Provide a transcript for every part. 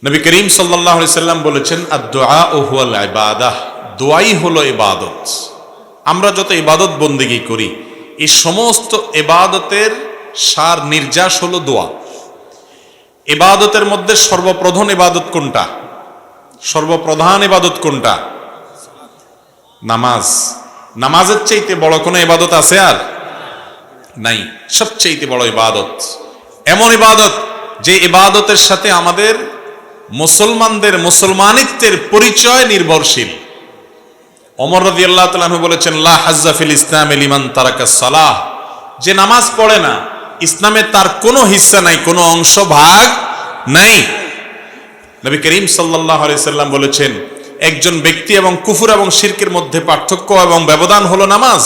নবী করিম সাল্লাল্লাহু আলাইহি সাল্লাম বলেছেন আদ-দুআ হুয়াল ইবাদাহ, দোয়াই হলো ইবাদত। আমরা যত ইবাদত বন্দেগী করি এই সমস্ত ইবাদতের সার নির্যাস হলো দোয়া। ইবাদতের মধ্যে সর্বপ্রধান ইবাদত কোনটা? সর্বপ্রধান ইবাদত কোনটা? নামাজ। নামাজের চাইতে বড় কোনো ইবাদত আছে আর নাই। সবচেয়ে বড় ইবাদত, এমন ইবাদত যে ইবাদতের সাথে আমাদের মুসলমানদের মুসলমানিত্বের পরিচয় নির্ভরশীল। ওমর রাদিয়াল্লাহু তাআলা আনহু বলেছেন, লা হাজ্জা ফিল ইসলামি লিমান তারাকাস সালাহ, যে নামাজ পড়ে না ইসলামে তার কোনো হিস্সা নাই, কোনো অংশ ভাগ নাই। নবী করিম সাল্লাল্লাহু আলাইহি সাল্লাম বলেছেন, একজন ব্যক্তি এবং কুফর এবং শিরকের মধ্যে পার্থক্য এবং ব্যবধান হলো নামাজ।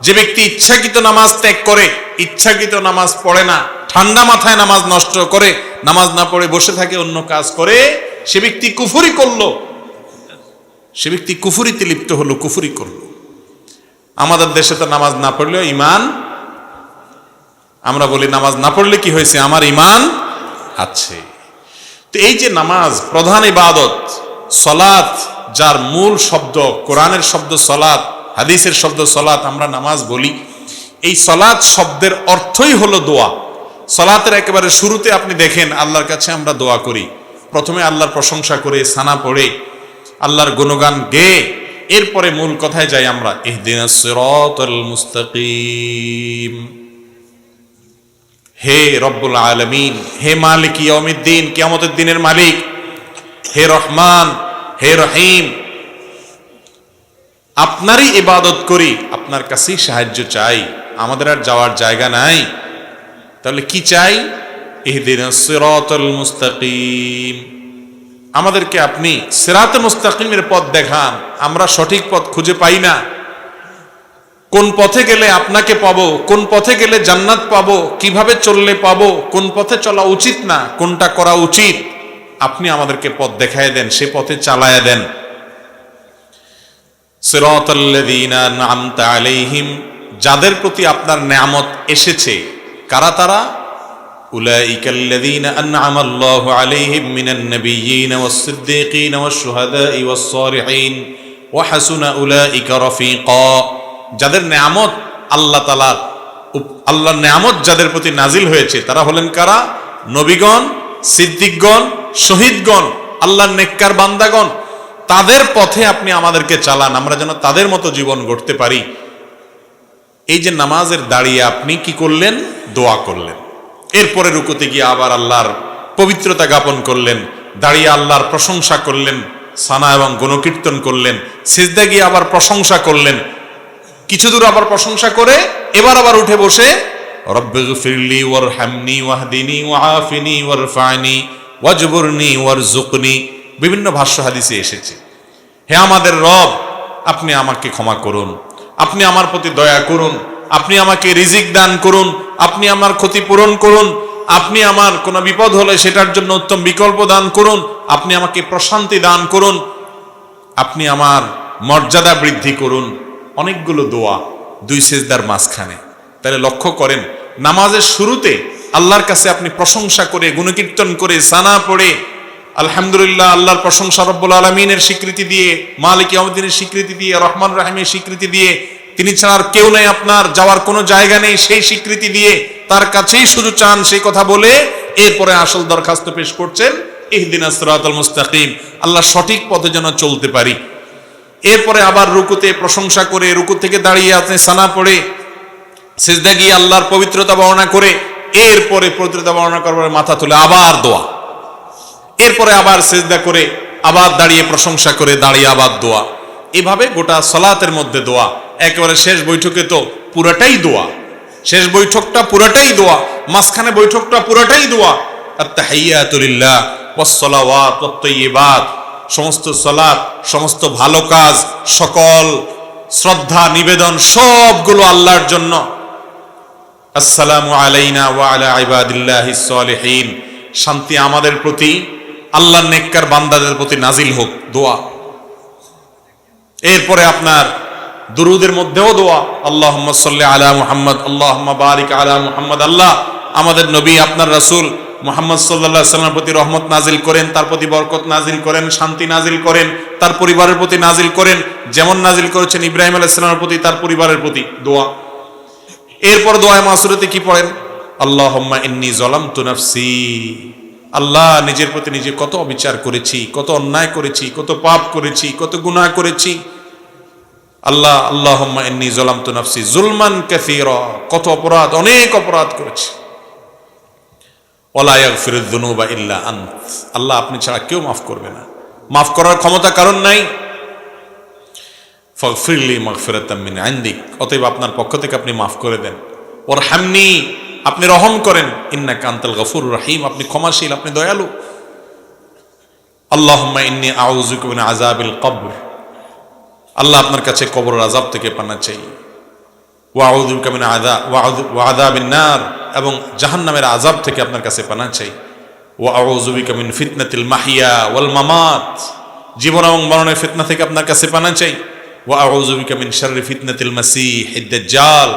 যে ব্যক্তি ইচ্ছাকৃত নামাজ ত্যাগ করে, ইচ্ছাকৃত নামাজ পড়ে না, ঠান্ডা মাথায় নামাজ নষ্ট করে, নামাজ না পড়ে বসে থাকে, অন্য কাজ করে, সে ব্যক্তি কুফরি করলো, সে ব্যক্তি কুফরিতে লিপ্ত হলো, কুফরি করলো। আমাদের দেশে তো নামাজ না পড়লেও ইমান, আমরা বলি নামাজ না পড়লে কি হয়েছে, আমার ইমান আছে। তো এই যে নামাজ প্রধান ইবাদত, সলাত যার মূল শব্দ, কোরআনের শব্দ সলাত, হাদিসের শব্দ সলাত, আমরা নামাজ বলি। এই সলাত শব্দের অর্থই হলো দোয়া। সলাতের একেবারে শুরুতে আপনি দেখেন আল্লাহর কাছে আমরা দোয়া করি। প্রথমে আল্লাহর প্রশংসা করে, সানা পড়ে, আল্লাহর গুণগান গেয়ে, এরপরে মূল কথায় যাই আমরা, ইহদিনাস সিরাতাল মুস্তাকিম। হে রব্বুল আলামিন, হে মালিক ইয়াউমিদ্দিন, কিয়ামতের দিনের মালিক, হে রহমান, হে রহিম, আপনারই ইবাদত করি, আপনার কাছেই সাহায্য চাই, আমাদের আর যাওয়ার জায়গা নাই। তাহলে কি চাই? ইহদিনাস সিরাতাল মুস্তাকিম, আমাদেরকে আপনি সিরাতে মুস্তাকিমের পথ দেখান। আমরা সঠিক পথ খুঁজে পাই না। কোন পথে গেলে আপনাকে পাবো, কোন পথে গেলে জান্নাত পাবো, কিভাবে চললে পাবো, কোন পথে চলা উচিত না, কোনটা করা উচিত, আপনি আমাদেরকে পথ দেখায় দেন, সে পথে চালায়া দেন। সিরাতাল্লাযীনা আন'আমতা আলাইহিম, যাদের প্রতি আপনার নেয়ামত এসেছে, কারা তারা? উলাইকাল্লাযীনা আন'আমাল্লাহু আলাইহিম মিনান নাবিয়্যিনা ওয়াস-সিদ্দীকিনা ওয়াশ-শুহাদাই ওয়াস-সালিহিন ওয়া হাসুনা উলাইকা রাফীকা, যাদের নেয়ামত আল্লাহ তাআলা, আল্লাহর নেয়ামত যাদের প্রতি নাজিল হয়েছে তারা হলেন কারা? নবীগণ, সিদ্দিকগণ, শহীদগণ, আল্লাহর নেককার বান্দাগণ। তাদের পথে আপনি আমাদেরকে চালান, আমরা যেন তাদের মতো জীবন গড়তে পারি। এই যে নামাজের দাঁড়িয়ে আপনি কি করলেন? দোয়া করলেন। এরপরে রুকুতে গিয়ে আবার আল্লাহর পবিত্রতা জ্ঞাপন করলেন, দাঁড়িয়ে আল্লাহর প্রশংসা করলেন, সানা এবং গুণকীর্তন করলেন, সিজদা গিয়ে আবার প্রশংসা করলেন, কিছু দূর আবার প্রশংসা করে এবার আবার উঠে বসে রব্বিগফিরলি ওয়ারহামনি ওয়াহদিনি ওয়াআফিনি ওয়ারফা'নি ওয়াজবুরনি ওয়ারযুকনি, বিভিন্ন ভাষ্য হাদিসে এসেছে। হে আমাদের রব, আপনি আমাকে ক্ষমা করুন, আপনি আমার প্রতি দয়া করুন, আপনি আমাকে রিজিক দান করুন, আপনি আমার ক্ষতি পূরণ করুন, আপনি আমার কোনো বিপদ হলে সেটার জন্য উত্তম বিকল্প দান করুন, আপনি আমাকে প্রশান্তি দান করুন, আপনি আমার মর্যাদা বৃদ্ধি করুন। অনেকগুলো দোয়া দুই সিজদার মাঝখানে। তাহলে লক্ষ্য করেন, নামাজের শুরুতে আল্লাহর কাছে আপনি প্রশংসা করে, গুণকীর্তন করে, সানা পড়ে, আলহামদুলিল্লাহ, আল্লাহর প্রশংসা, রব্বুল আলামিনের স্বীকৃতি দিয়ে, মালিক ইয়াউমিদ্দিনের স্বীকৃতি দিয়ে, রহমান রহিমের স্বীকৃতি দিয়ে, তিনি ছাড়া আর কেউ নেই, আপনার যাওয়ার কোনো জায়গা নেই, সেই স্বীকৃতি দিয়ে তার কাছেই শুধু চান, সেই কথা বলে এরপরে আসল দরখাস্ত পেশ করছেন, ইহদিনাস সিরাতাল মুস্তাকিম, আল্লাহ সঠিক পথে যেন চলতে পারি। এরপরে আবার রুকুতে প্রশংসা করে, রুকু থেকে দাঁড়িয়ে আপনি সানা পড়ে, সিজদা গিয়ে আল্লাহর পবিত্রতা বর্ণনা করে, এরপরে পবিত্রতা বর্ণনা করার মাথা তুলে আবার দোয়া, এরপরে আবার সিজদা করে, আবার দাঁড়িয়ে প্রশংসা করে, দাঁড়িয়ে আবার দোয়া। এভাবে গোটা সালাতের মধ্যে দোয়া। একেবারে শেষ বৈঠকে তো পুরাটাই দোয়া, শেষ বৈঠকটা পুরাটাই দোয়া, মাঝখানে বৈঠকটা পুরাটাই দোয়া। আত-তাহিয়াতু লিল্লাহ ওয়াস-সালাওয়াত ওয়াত-তাইয়্যিবাত, সমস্ত সালাত, সমস্ত ভালো কাজ, সকল শ্রদ্ধা নিবেদন সবগুলো আল্লাহর জন্য। আসসালামু আলাইনা ওয়া আলা ইবাদিল্লাহিস সালিহিন, শান্তি আমাদের প্রতি, আল্লাহর নেককার বান্দাদের প্রতি নাজিল হোক, দোয়া। এরপরে আপনার দুরুদের মধ্যেও দোয়া, আল্লাহুম্মা সাল্লি আলা মুহাম্মদ, আল্লাহুম্মা বারিক আলা মুহাম্মদ। আল্লাহ আমাদের নবী, আপনার রাসূল মুহাম্মদ সাল্লাল্লাহু আলাইহি ওয়াসাল্লামের প্রতি রহমত নাজিল করেন, তার প্রতি বরকত নাজিল করেন, শান্তি নাজিল করেন, তার পরিবারের প্রতি নাজিল করেন, যেমন নাজিল করেছেন ইব্রাহিম আলাইহিস সালামের প্রতি, তার পরিবারের প্রতি। দোয়া। এরপর দোয়ায়ে মাসুরাতে কি পড়েন? আল্লাহুম্মা ইন্নী যালামতু নাফসি, আল্লাহ নিজের প্রতি নিজে কত অবিচার করেছি, কত অন্যায় করেছি, কত পাপ করেছি, কত গুনাহ করেছি। আল্লাহ আল্লাহুম্মা ইন্নী যালামতু নাফসি যুলমান কাসীরা, কত অপরাধ, অনেক অপরাধ করেছি। ওয়ালা ইয়াগফিরুয যুনুবা ইল্লা আনত, আল্লাহ আপনি ছাড়া কেউ মাফ করবে না, মাফ করার ক্ষমতা কারণ নাই। ফাগফিরলি মাগফিরাতাম মিন ইনদিক, অতএব আপনার পক্ষ থেকে আপনি মাফ করে দেন। ওয়ারহামনি, আপনি রহম করেন। ইন্নাকা আনতাল গফুরুর রহিম, আপনি ক্ষমাশীল, আপনি দয়ালু। আল্লাহুম্মা ইন্নী আউযুকা মিন আযাবিল কবর, আল্লাহ আপনার কাছে কবরের আযাব থেকে পানা চাই। ওয়া আউযু বিকা মিন আযাবিন নার, এবং জাহান্নামের আযাব থেকে আপনার কাছে পানা চাই। ওয়া আউযু বিকা মিন ফিতনাতিল মাহইয়া ওয়াল মামাত, জীবন এবং মরণের ফিতনা থেকে আপনার কাছে পানা চাই। ওয়া আউযু বিকা মিন শাররি ফিতনাতিল মাসীহিদ দাজ্জাল,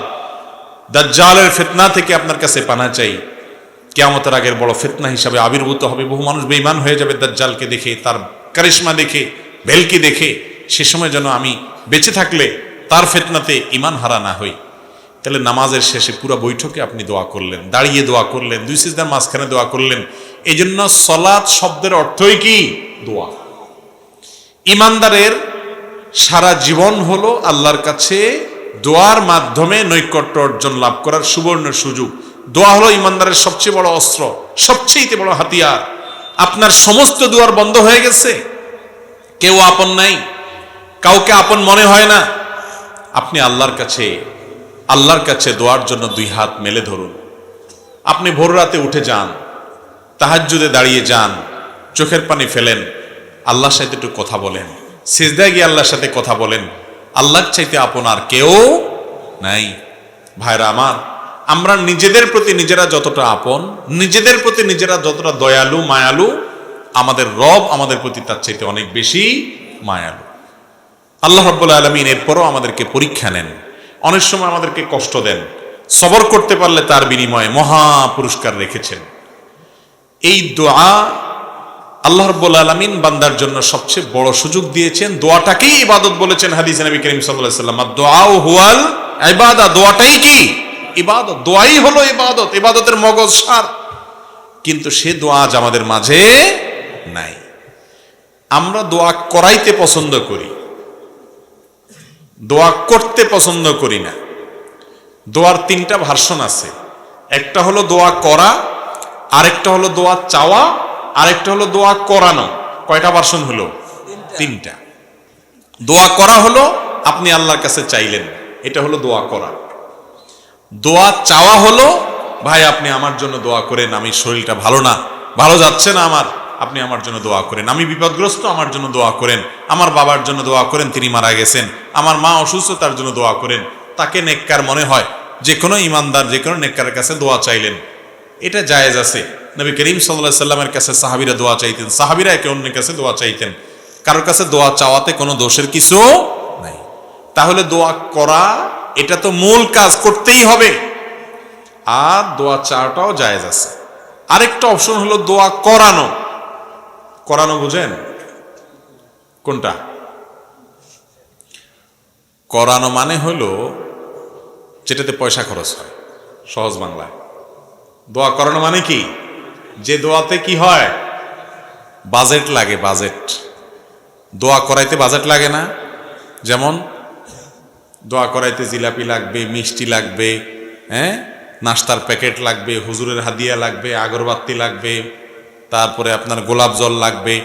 দাজ্জালের ফিতনা থেকে আপনার কাছে পানা চাই। কিয়ামতের আগের বড় ফিতনা হিসাবে আবির্ভূত হবে, বহু মানুষ বেঈমান হয়ে যাবে দাজ্জালকে দেখে, তার কারিশমা দেখে, ভেলকি দেখে। সে সময় যেন আমি বেঁচে থাকলে তার ফিতনাতে ঈমান হারা না হই। তাহলে নামাজের শেষে পুরো বৈঠকে আপনি দোয়া করলেন, দাঁড়িয়ে দোয়া করলেন, দুই সিজদার মাঝখানে দোয়া করলেন। এই জন্য সলাত শব্দের অর্থই কি? দোয়া। ইমানদারের সারা জীবন হলো আল্লাহর কাছে দোয়ার মাধ্যমে নৈকট্য অর্জন লাভ করার সুবর্ণ সুযোগ। দোয়া হলো ইমানদারের সবচেয়ে বড় অস্ত্র, সবচেয়ে বড় হাতিয়ার। আপনার সমস্ত দুয়ার বন্ধ হয়ে গেছে, কেউ আপন নাই, কাউকে আপন মনে হয় না, আপনি আল্লাহর কাছে দোয়ার জন্য দুই হাত মেলে ধরুন। আপনি ভোর রাতে উঠে যান, তাহাজ্জুদে দাঁড়িয়ে যান, চোখের পানি ফেলেন, আল্লাহর সাথে একটু কথা বলেন, সিজদায় গিয়ে আল্লাহর সাথে কথা বলেন। আল্লাহর চাইতে আপন আর কেউ নাই। ভাইরা আমার, আমরা নিজেদের প্রতি নিজেরা যতটা আপন, নিজেদের প্রতি নিজেরা যতটা দয়ালু মায়ালু, আমাদের রব আমাদের প্রতি তার চাইতে অনেক বেশি মায়ালু। আল্লাহ রাব্বুল আলামিন এরপরও আমাদেরকে পরীক্ষা নেন, অনেক সময় আমাদেরকে কষ্ট দেন। সবর করতে পারলে তার বিনিময়ে মহা পুরস্কার রেখেছেন। এই দোয়া আল্লাহ রাব্বুল আলামিন বান্দার জন্য সবচেয়ে বড় সুযোগ দিয়েছেন। দোয়াটাকেই ইবাদত বলেছেন হাদিসে নবী করিম সাল্লাল্লাহু আলাইহি ওয়াসাল্লাম, আদ-দুআউ হুয়াল ইবাদা, দোয়াটাই কি? ইবাদত। দোয়াই হলো ইবাদত, ইবাদতের মগজ সার। কিন্তু সে দোয়া আজ আমাদের মাঝে নাই। আমরা দোয়া করাইতে পছন্দ করি, দোয়া করতে পছন্দ করি না। দোয়ার তিনটা ভার্সন আছে। একটা হলো দোয়া করা, আরেকটা হলো দোয়া চাওয়া, আরেকটা হলো দোয়া করানো। কয়টা ভার্সন হলো? তিনটা। দোয়া করা হলো আপনি আল্লাহর কাছে চাইলেন, এটা হলো দোয়া করা। দোয়া চাওয়া হলো, ভাই আপনি আমার জন্য দোয়া করেন, আমি শরীরটা ভালো না, ভালো যাচ্ছে না আমার, আপনি আমার জন্য দোয়া করেন। আমি বিপদগ্রস্ত, আমার জন্য দোয়া করেন। আমার বাবার জন্য দোয়া করেন, তিনি মারা গেছেন। আমার মা অসুস্থ, তার জন্য দোয়া করেন। তাকে নেককার মনে হয়, যে কোনো ইমানদার যে কোনো নেককারের কাছে দোয়া চাইলেন, এটা জায়েজ আছে। নবী করিম সাল্লাল্লাহু আলাইহি সাল্লামের কাছে সাহাবীরা দোয়া চাইতেন, সাহাবীরা একে অন্যের কাছে দোয়া চাইতেন। কারোর কাছে দোয়া চাওয়াতে কোনো দোষের কিছু নাই। তাহলে দোয়া করা এটা তো মূল কাজ, করতেই হবে। আর দোয়া চাওয়াটাও জায়েজ আছে। আরেকটা অপশন হলো দোয়া করানো। করানো বুঝেন কোনটা? করানো মানে হলো যেটাতে পয়সা খরচ হয়, সহজ বাংলায়। দোয়া করানো মানে কি? যে দোয়াতে কি হয়? বাজেট লাগে, বাজেট। দোয়া করাইতে বাজেট লাগে না? যেমন দোয়া করাইতে জিলাপি লাগবে, মিষ্টি লাগবে, হ্যাঁ, নাস্তার প্যাকেট লাগবে, হুজুরের হাদিয়া লাগবে, আগরবাতি লাগবে, তারপরে আপনার গোলাপ জল লাগবে,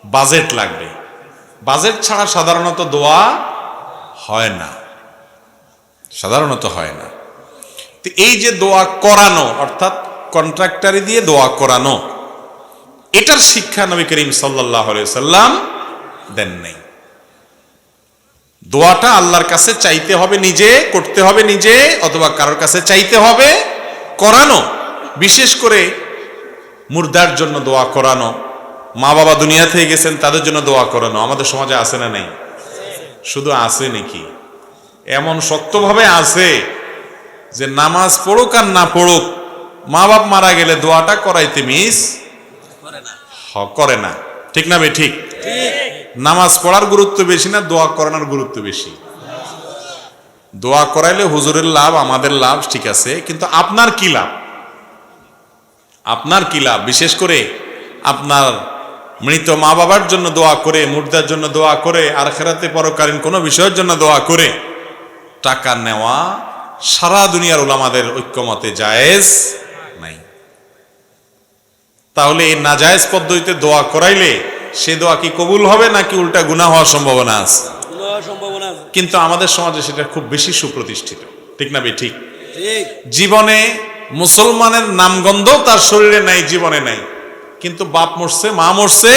বাজেট লাগবে। বাজেট ছাড়া সাধারণত দোয়া হয় না, সাধারণত হয় না। তো এই যে দোয়া করানো, অর্থাৎ কন্ট্রাক্টারি দিয়ে দোয়া করানো, এটার শিক্ষা নবী করিম সাল্লাল্লাহু আলাইহি সাল্লাম দেন নাই। দোয়াটা আল্লাহর কাছে চাইতে হবে নিজে, করতে হবে নিজে, অথবা কারোর কাছে চাইতে হবে করানো। বিশেষ করে মুর্দার জন্য দোয়া করানো, মা বাবা দুনিয়া থেকে গেছেন তাদের জন্য দোয়া করানো আমাদের সমাজে আছে না নেই? শুধু আছে নাকি, এমন শক্তভাবে আছে যে নামাজ পড়ুক আর না পড়ুক, মা বাপ মারা গেলে দোয়াটা করাইতে মিস করে না, ঠিক না বে ঠিক? নামাজ পড়ার গুরুত্ব বেশি না দোয়া করানোর গুরুত্ব বেশি? দোয়া করাইলে হুজুরের লাভ, আমাদের লাভ, ঠিক আছে, কিন্তু আপনার কি লাভ? আপনার কি লাভ? বিশেষ করে আপনার মৃত মা বাবার জন্য দোয়া করে, মুর্দার জন্য দোয়া করে, আর আখিরাতে পরকালীন কোনো বিষয়ের জন্য দোয়া করে টাকা নেওয়া সারা দুনিয়ার উলামাদের ঐক্যমতে জায়েজ নাই। তাহলে এই নাজায়েজ পদ্ধতিতে দোয়া করাইলে সে দোয়া কি কবুল হবে নাকি উল্টা গুনাহ হওয়ার সম্ভাবনা আছে? কিন্তু আমাদের সমাজে সেটা খুব বেশি সুপ্রতিষ্ঠিত, ঠিক না বে ঠিক? জীবনে মুসলমানের নামগন্ধ তার শরীরে নাই, জীবনে নাই, কিন্তু বাপ মরছে, মা মরছে,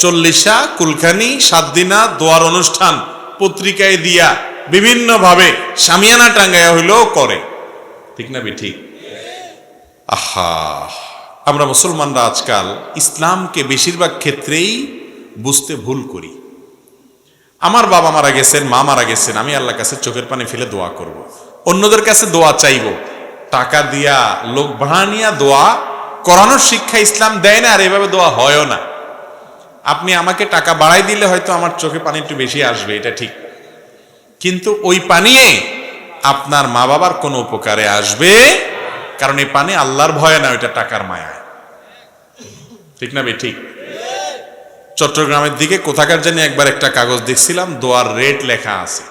40 কুলখানি 7 দিনা দোয়ার অনুষ্ঠান পত্রিকায় দিয়া বিভিন্ন ভাবে শামিয়ানা টাঙ্গায়া হইলেও করে, ঠিক না বে ঠিক? আহা, আমরা মুসলমানরা আজকাল ইসলামকে বেশিরভাগ ক্ষেত্রেই বুঝতে ভুল করি। আমার বাবা মারা গেছেন, মা মারা গেছেন, আমি আল্লাহর কাছে চোখের পানি ফেলে দোয়া করব। অন্যদের কাছে দোয়া চাইব, টাকা দিয়া লোক ভাড়া নিয়া দোয়া করানোর শিক্ষা ইসলাম দেয় না, আর এভাবে দোয়া হয়ও না। আপনি আমাকে টাকা বাড়াই দিলে হয়তো আমার চোখে পানি একটু বেশি আসবে, এটা ঠিক, কিন্তু ওই পানিয়ে আপনার মা বাবার কোনো উপকারে আসবে? কারণ এই পানি আল্লাহর ভয়ে না, ওইটা টাকার মায়া, ঠিক না বে ঠিক? চট্টগ্রামের দিকে কোথাকার জানি একবার একটা কাগজ দেখছিলাম, দোয়ার রেট লেখা আছে,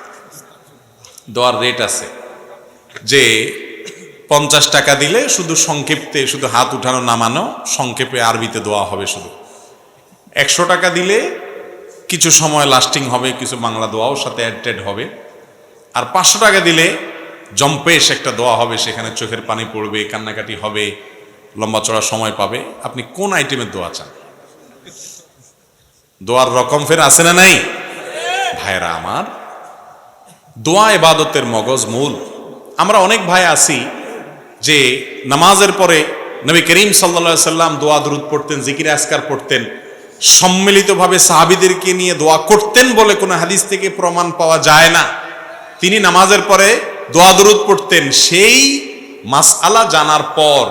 দোয়ার রেট আছে যে 50 টাকা দিলে শুধু সংক্ষেপে, শুধু হাত উঠানো নামানো সংক্ষেপে আরবিতে দোয়া হবে, শুধু 100 টাকা দিলে কিছু সময় লাস্টিং হবে, কিছু বাংলা দোয়াও সাথে অ্যাড হবে, আর 500 টাকা দিলে জম্পেশ একটা দোয়া হবে, সেখানে চোখের পানি পড়বে, কান্নাকাটি হবে, লম্বা চড়া সময় পাবে। আপনি কোন আইটেমের দোয়া চান? দোয়ার রকম ফের আছে না নাই? ভাইরা আমার, দোয়া ইবাদতের মগজ মূল। আমরা অনেক ভাই আছি যে নামাজের পরে নবী করিম সাল্লাল্লাহু আলাইহি সাল্লাম দোয়া দুরূদ পড়তেন, জিকির আজকার পড়তেন, সম্মিলিতভাবে সাহাবীদেরকে নিয়ে দোয়া করতেন বলে কোনো হাদিস থেকে প্রমাণ পাওয়া যায় না। তিনি নামাজের পরে দোয়া দুরূদ পড়তেন। সেই মাসআলা জানার পর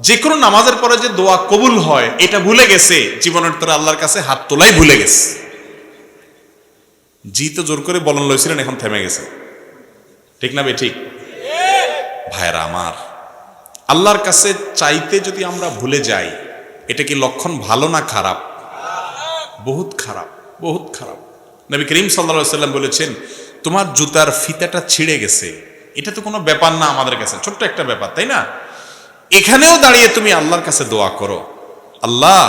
যে কোনো নামাজের পরে যে দোয়া কবুল হয় এটা ভুলে গেছে, জীবনের তোরা আল্লাহর কাছে হাত তোলাই ভুলে গেছে। জি তো জোর করে বলন লইছিলেন, এখন থেমে গেছে, ঠিক না বে ঠিক? ভাইরা আমার, আল্লাহর কাছে চাইতে যদি আমরা ভুলে যাই, এটা কি লক্ষণ ভালো না খারাপ? বহুত খারাপ, বহুত খারাপ। নবী করিম সাল্লাল্লাহু আলাইহি ওয়াসাল্লাম বলেছেন, তোমার জুতার ফিতাটা ছিঁড়ে গেছে, এটা তো কোনো ব্যাপার না আমাদের কাছে, ছোট্ট একটা ব্যাপার, তাই না? এখানেও দাঁড়িয়ে তুমি আল্লাহর কাছে দোয়া করো, আল্লাহ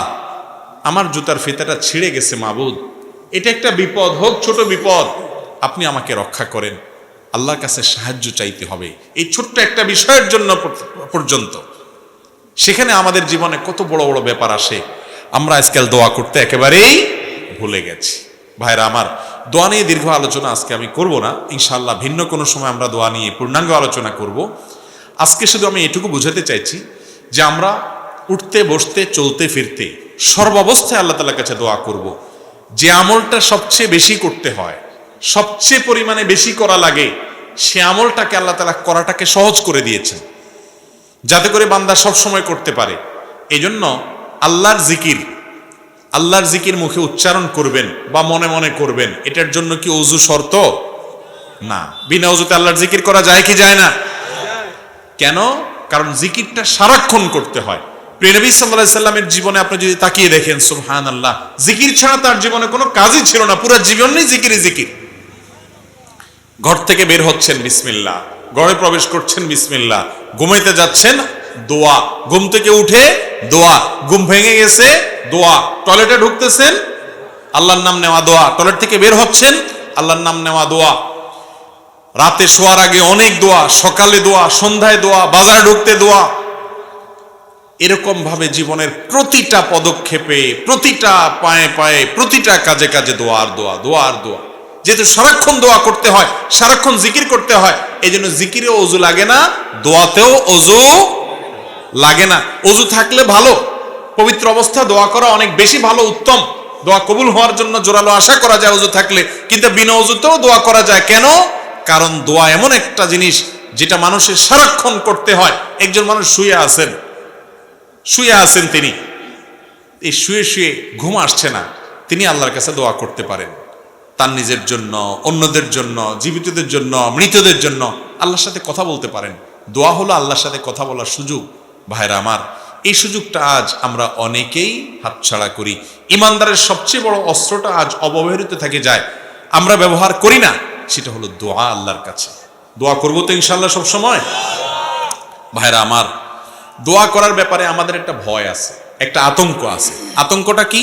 আমার জুতার ফিতাটা ছিঁড়ে গেছে মাবুদ, এটা একটা বিপদ, হোক ছোট বিপদ, আপনি আমাকে রক্ষা করেন। আল্লাহর কাছে সাহায্য চাইতে হবে এই ছোট্ট একটা বিষয়ের জন্য পর্যন্ত। সেখানে আমাদের জীবনে কত বড় বড় ব্যাপার আসে, আমরা আজকাল দোয়া করতে একেবারেই ভুলে গেছি। ভাইরা আমার, দোয়া নিয়ে দীর্ঘ আলোচনা আজকে আমি করব না, ইনশাআল্লাহ ভিন্ন কোনো সময় আমরা দোয়া নিয়ে পূর্ণাঙ্গ আলোচনা করব। আজকে শুধু আমি এটুকু বুঝাতে চাইছি যে আমরা উঠতে বসতে চলতে ফিরতে সর্বাবস্থায় আল্লাহ তাআলার কাছে দোয়া করব। যে আমলটা সবচেয়ে বেশি করতে হয়, সবচেয়ে পরিমাণে বেশি করা লাগে, সে আমলটাকে আল্লাহ তাআলা করাটাকে সহজ করে দিয়েছেন, যাতে করে বান্দা সব সময় করতে পারে। এই জন্য আল্লাহর জিকির মুখে উচ্চারণ করবেন বা মনে মনে করবেন, এটার জন্য কি ওযু শর্ত? না। বিনা ওযুতে আল্লাহর জিকির করা যায় কি যায় না? কেন? কারণ জিকিরটা সারাক্ষণ করতে হয়। প্রিয় নবী সাল্লাল্লাহু আলাইহি সাল্লামের জীবনে আপনি যদি তাকিয়ে দেখেন, সুবহানাল্লাহ, জিকির ছাড়া তার জীবনে কোনো কাজই ছিল না, পুরো জীবনই জিকির। ঘর থেকে বের হচ্ছেন বিসমিল্লাহ, ঘরে প্রবেশ করছেন বিসমিল্লাহ, ঘুমাইতে যাচ্ছেন দোয়া, ঘুম থেকে উঠে দোয়া, ঘুম ভেঙে গেছে দোয়া, টয়লেটে ঢুকতেছেন আল্লাহর নাম নেওয়া দোয়া, টয়লেট থেকে বের হচ্ছেন আল্লাহর নাম নেওয়া দোয়া, রাতে শোয়ার আগে অনেক দোয়া, সকালে দোয়া, সন্ধ্যায় দোয়া, বাজার ঢুকতে দোয়া। এরকম ভাবে জীবনের প্রতিটা পদক্ষেপে, প্রতিটা পায়ে পায়ে, প্রতিটা কাজে কাজে দোয়া আর দোয়া, দোয়া আর দোয়া। যেহেতু সারাক্ষণ দোয়া করতে হয়, সারাক্ষণ জিকির করতে হয়, এই জন্য জিকিরেও ওযু লাগে না, দোয়াতেও ওযু লাগে না। ওযু থাকলে ভালো, পবিত্র অবস্থা দোয়া করা অনেক বেশি ভালো, উত্তম। দোয়া কবুল হওয়ার জন্য জোরালো আশা করা যায় ওযু থাকলে, কিন্তু বিনা ওযুতেও দোয়া করা যায়। কেন? কারণ দোয়া এমন একটা জিনিস যেটা মানুষের সারাক্ষণ করতে হয়। একজন মানুষ শুয়ে আছেন, তিনি এই শুয়ে শুয়ে ঘুম আসছে না, তিনি আল্লাহর কাছে দোয়া করতে পারেন, তার নিজের জন্য, অন্যদের জন্য, জীবিতদের জন্য, মৃতদের জন্য আল্লাহর সাথে কথা বলতে পারেন। দোয়া হলো আল্লাহর সাথে কথা বলার সুযোগ। ভাইরা আমার, এই সুযোগটা আজ আমরা অনেকেই হাতছাড়া করি। ইমানদারের সবচেয়ে বড় অস্ত্রটা আজ অব্যবহৃত থেকে যায়, আমরা ব্যবহার করি না, সেটা হলো দোয়া। আল্লাহর কাছে দোয়া করবো তো ইনশাআল্লাহ সব সময়। ভাইরা আমার, দোয়া করার ব্যাপারে আমাদের একটা ভয় আছে, একটা আতঙ্ক আছে। আতঙ্কটা কি?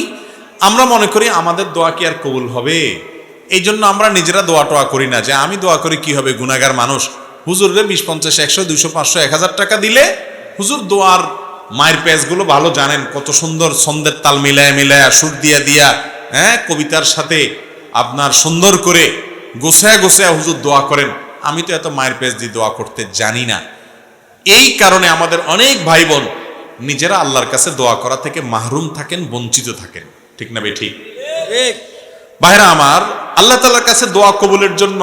আমরা মনে করি আমাদের দোয়া কি আর কবুল হবে, এই জন্য আমরা নিজেরা দোয়া টোয়া করি না, যে আমি দোয়া করি কি হবে, গুনাহগার মানুষ, হুজুরে 20, 50, 100, 200, 500, 1000 টাকা দিলে হুজুর দোয়ার মায়ের পেজগুলো ভালো জানেন, কত সুন্দর ছন্দের তাল মিলায়া সুর দিয়া কবিতার সাথে আপনার সুন্দর করে গোছায়া হুজুর দোয়া করেন। আমি তো এত মায়ের পেজ দিয়ে দোয়া করতে জানি না। এই কারণে আমাদের অনেক ভাই বোন নিজেরা আল্লাহর কাছে দোয়া করা থেকে মাহরুম থাকেন, বঞ্চিত থাকেন। ঠিক না বে ঠিক? ভাইরা আমার, আল্লাহ তাআলার কাছে দোয়া কবুলের জন্য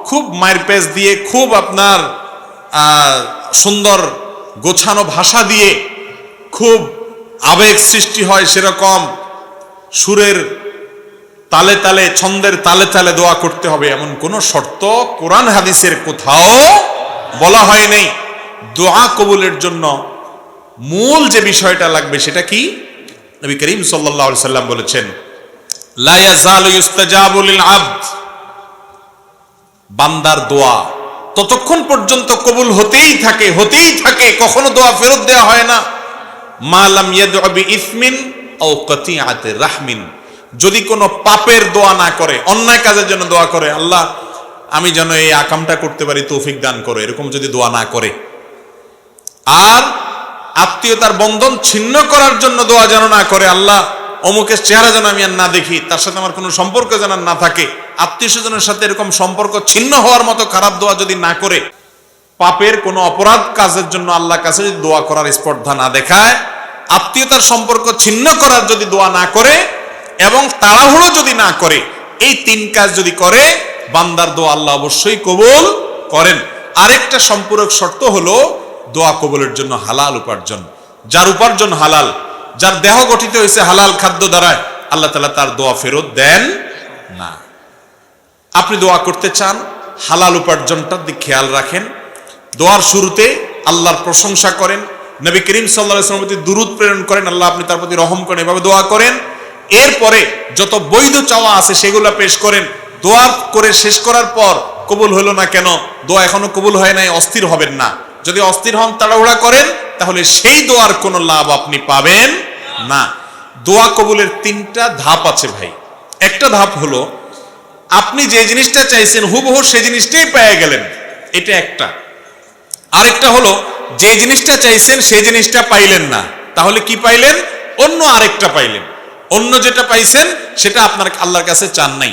খুব মায়ের পেজ দিয়ে, খুব আপনার সুন্দর গোছানো ভাষা দিয়ে, খুব আবেগ সৃষ্টি হয় সেরকম সুরের তালে তালে, ছন্দের তালে তালে দোয়া করতে হবে, এমন কোন শর্ত কোরআন হাদিসের কোথাও বলা হয় নাই। দোয়া কবুলের জন্য মূল যে বিষয়টা লাগবে সেটা কি? নবী করিম সাল্লাল্লাহু আলাইহি সাল্লাম বলেছেন, লা ইয়াজালু ইস্তাজাবু লিল আবদ, বান্দার দোয়া ততক্ষণ পর্যন্ত কবুল হতেই থাকে, কখনো দোয়া ফেরত দেওয়া হয় না। মা লাম ইয়াদউ বিইসমিন আও কাতিআতি রাহমিন, যদি কোনো পাপের দোয়া না করে, অন্যায় কাজের জন্য দোয়া করে, আল্লাহ আমি যেন এই আকামটা করতে পারি তৌফিক দান করো, এরকম যদি দোয়া না করে, আর আত্মীয়তার বন্ধন ছিন্ন করার জন্য দোয়া যেন না করে, আল্লাহ অমুকের চেহারা যেন আমি আর না দেখি, তার সাথে আমার কোনো সম্পর্ক যেন না থাকে, আত্মীয় স্বজনের সাথে এরকম সম্পর্ক ছিন্ন হওয়ার মতো খারাপ দোয়া যদি না করে, পাপের কোনো অপরাধ কাজের জন্য আল্লাহর কাছে যদি দোয়া করার স্পর্ধা না দেখায়, আত্মীয়তার সম্পর্ক ছিন্ন করার যদি দোয়া না করে, এবং তাড়াহুড়ো যদি না করে, এই 3 কাজ যদি করে, বান্দার দোয়া আল্লাহ অবশ্যই কবুল করেন। আরেকটা সম্পূরক শর্ত হলো দোয়া কবুলের জন্য হালাল উপার্জন। যার উপার্জন হালাল, যার দেহ গঠিত হয়েছে হালাল খাদ্য দ্বারা, আল্লাহ তাআলা তার দোয়া ফেরত দেন না। আপনি দোয়া করতে চান, হালাল উপার্জনটার দিকে খেয়াল রাখেন। দোয়ার শুরুতে আল্লাহর প্রশংসা করেন, নবী করিম সাল্লাল্লাহু আলাইহি ওয়াসাল্লামের প্রতি দুরূদ প্রেরণ করেন, আল্লাহ আপনি তার প্রতি রহম করেন, এভাবে দোয়া করেন। এরপরে যত বৈধ চাওয়া আছে সেগুলো পেশ করেন। দোয়া করে শেষ করার পর কবুল হলো না কেন, দোয়া এখনো কবুল হয় নাই, অস্থির হবেন না। যদি অস্থির হন, তাড়াহুড়া করেন, তাহলে সেই দোয়ার কোনো লাভ আপনি পাবেন না। দোয়া কবুলের 3টা ধাপ আছে ভাই। একটা ধাপ হলো আপনি যে জিনিসটা চাইছেন হুবহু সেই জিনিসটাই পেয়ে গেলেন, এটা একটা। আরেকটা হলো যে জিনিসটা চাইছেন সেই জিনিসটা পাইলেন না, তাহলে কি পাইলেন? অন্য আরেকটা পাইলেন। অন্য যেটা পাইছেন সেটা আপনার আল্লাহর কাছে চান নাই।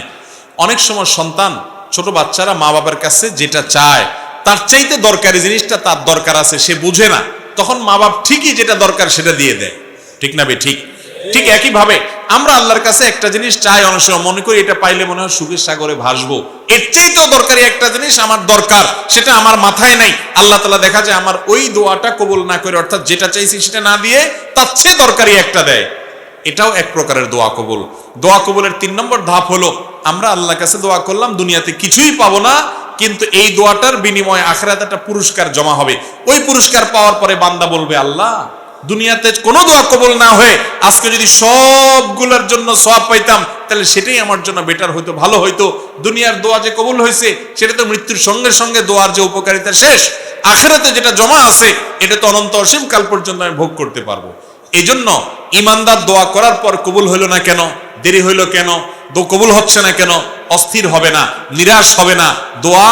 অনেক সময় সন্তান, ছোট বাচ্চারা মা বাবার কাছে যেটা চায় তার চাইতে দরকারি জিনিসটা তার দরকার আছে, সে বুঝে না, তখন মা বাপ ঠিকই যেটা দরকার সেটা দিয়ে দেয়। ঠিক না বে ঠিক? ঠিক একইভাবে আমরা আল্লাহর কাছে একটা জিনিস চাই, অনেক সময় মনে করি এটা পাইলে মনে হয় সুখের সাগরে ভাসবো, এর চাইতেও দরকারি একটা জিনিস আমার দরকার, সেটা আমার মাথায় নাই। আল্লাহ তাআলা দেখা যায় আমার ওই দোয়াটা কবুল না করে, অর্থাৎ যেটা চাইছি সেটা না দিয়ে তার চেয়ে দরকারি একটা দেয়। এটাও এক প্রকারের দোয়া কবুল। দোয়া কবুলের 3 নম্বর ধাপ হলো আমরা আল্লাহর কাছে দোয়া করলাম, দুনিয়াতে কিছুই পাবো না, কিন্তু এই দোয়াটার বিনিময়ে আখিরাতে একটা পুরস্কার জমা হবে। ওই পুরস্কার পাওয়ার পরে বান্দা বলবে, আল্লাহ দুনিয়াতে কোনো দোয়া কবুল না হয়ে আজকে যদি সবগুলোর জন্য সওয়াব পাইতাম, তাহলে সেটাই আমার জন্য বেটার হইতো, ভালো হইতো। দুনিয়ার দোয়া যে কবুল হয়েছে সেটা তো মৃত্যুর সঙ্গে সঙ্গে দোয়ার যে উপকারিতা শেষ, আখিরাতে যেটা জমা আছে এটা তো অনন্ত অসীম কাল পর্যন্ত আমি ভোগ করতে পারবো। এই জন্য ইমানদার দোয়া করার পর কবুল হইল না কেন, দেরি হইল কেন, কবুল হচ্ছে না কেন, অস্থির হবে না, নিরাশ হবে না। দোয়া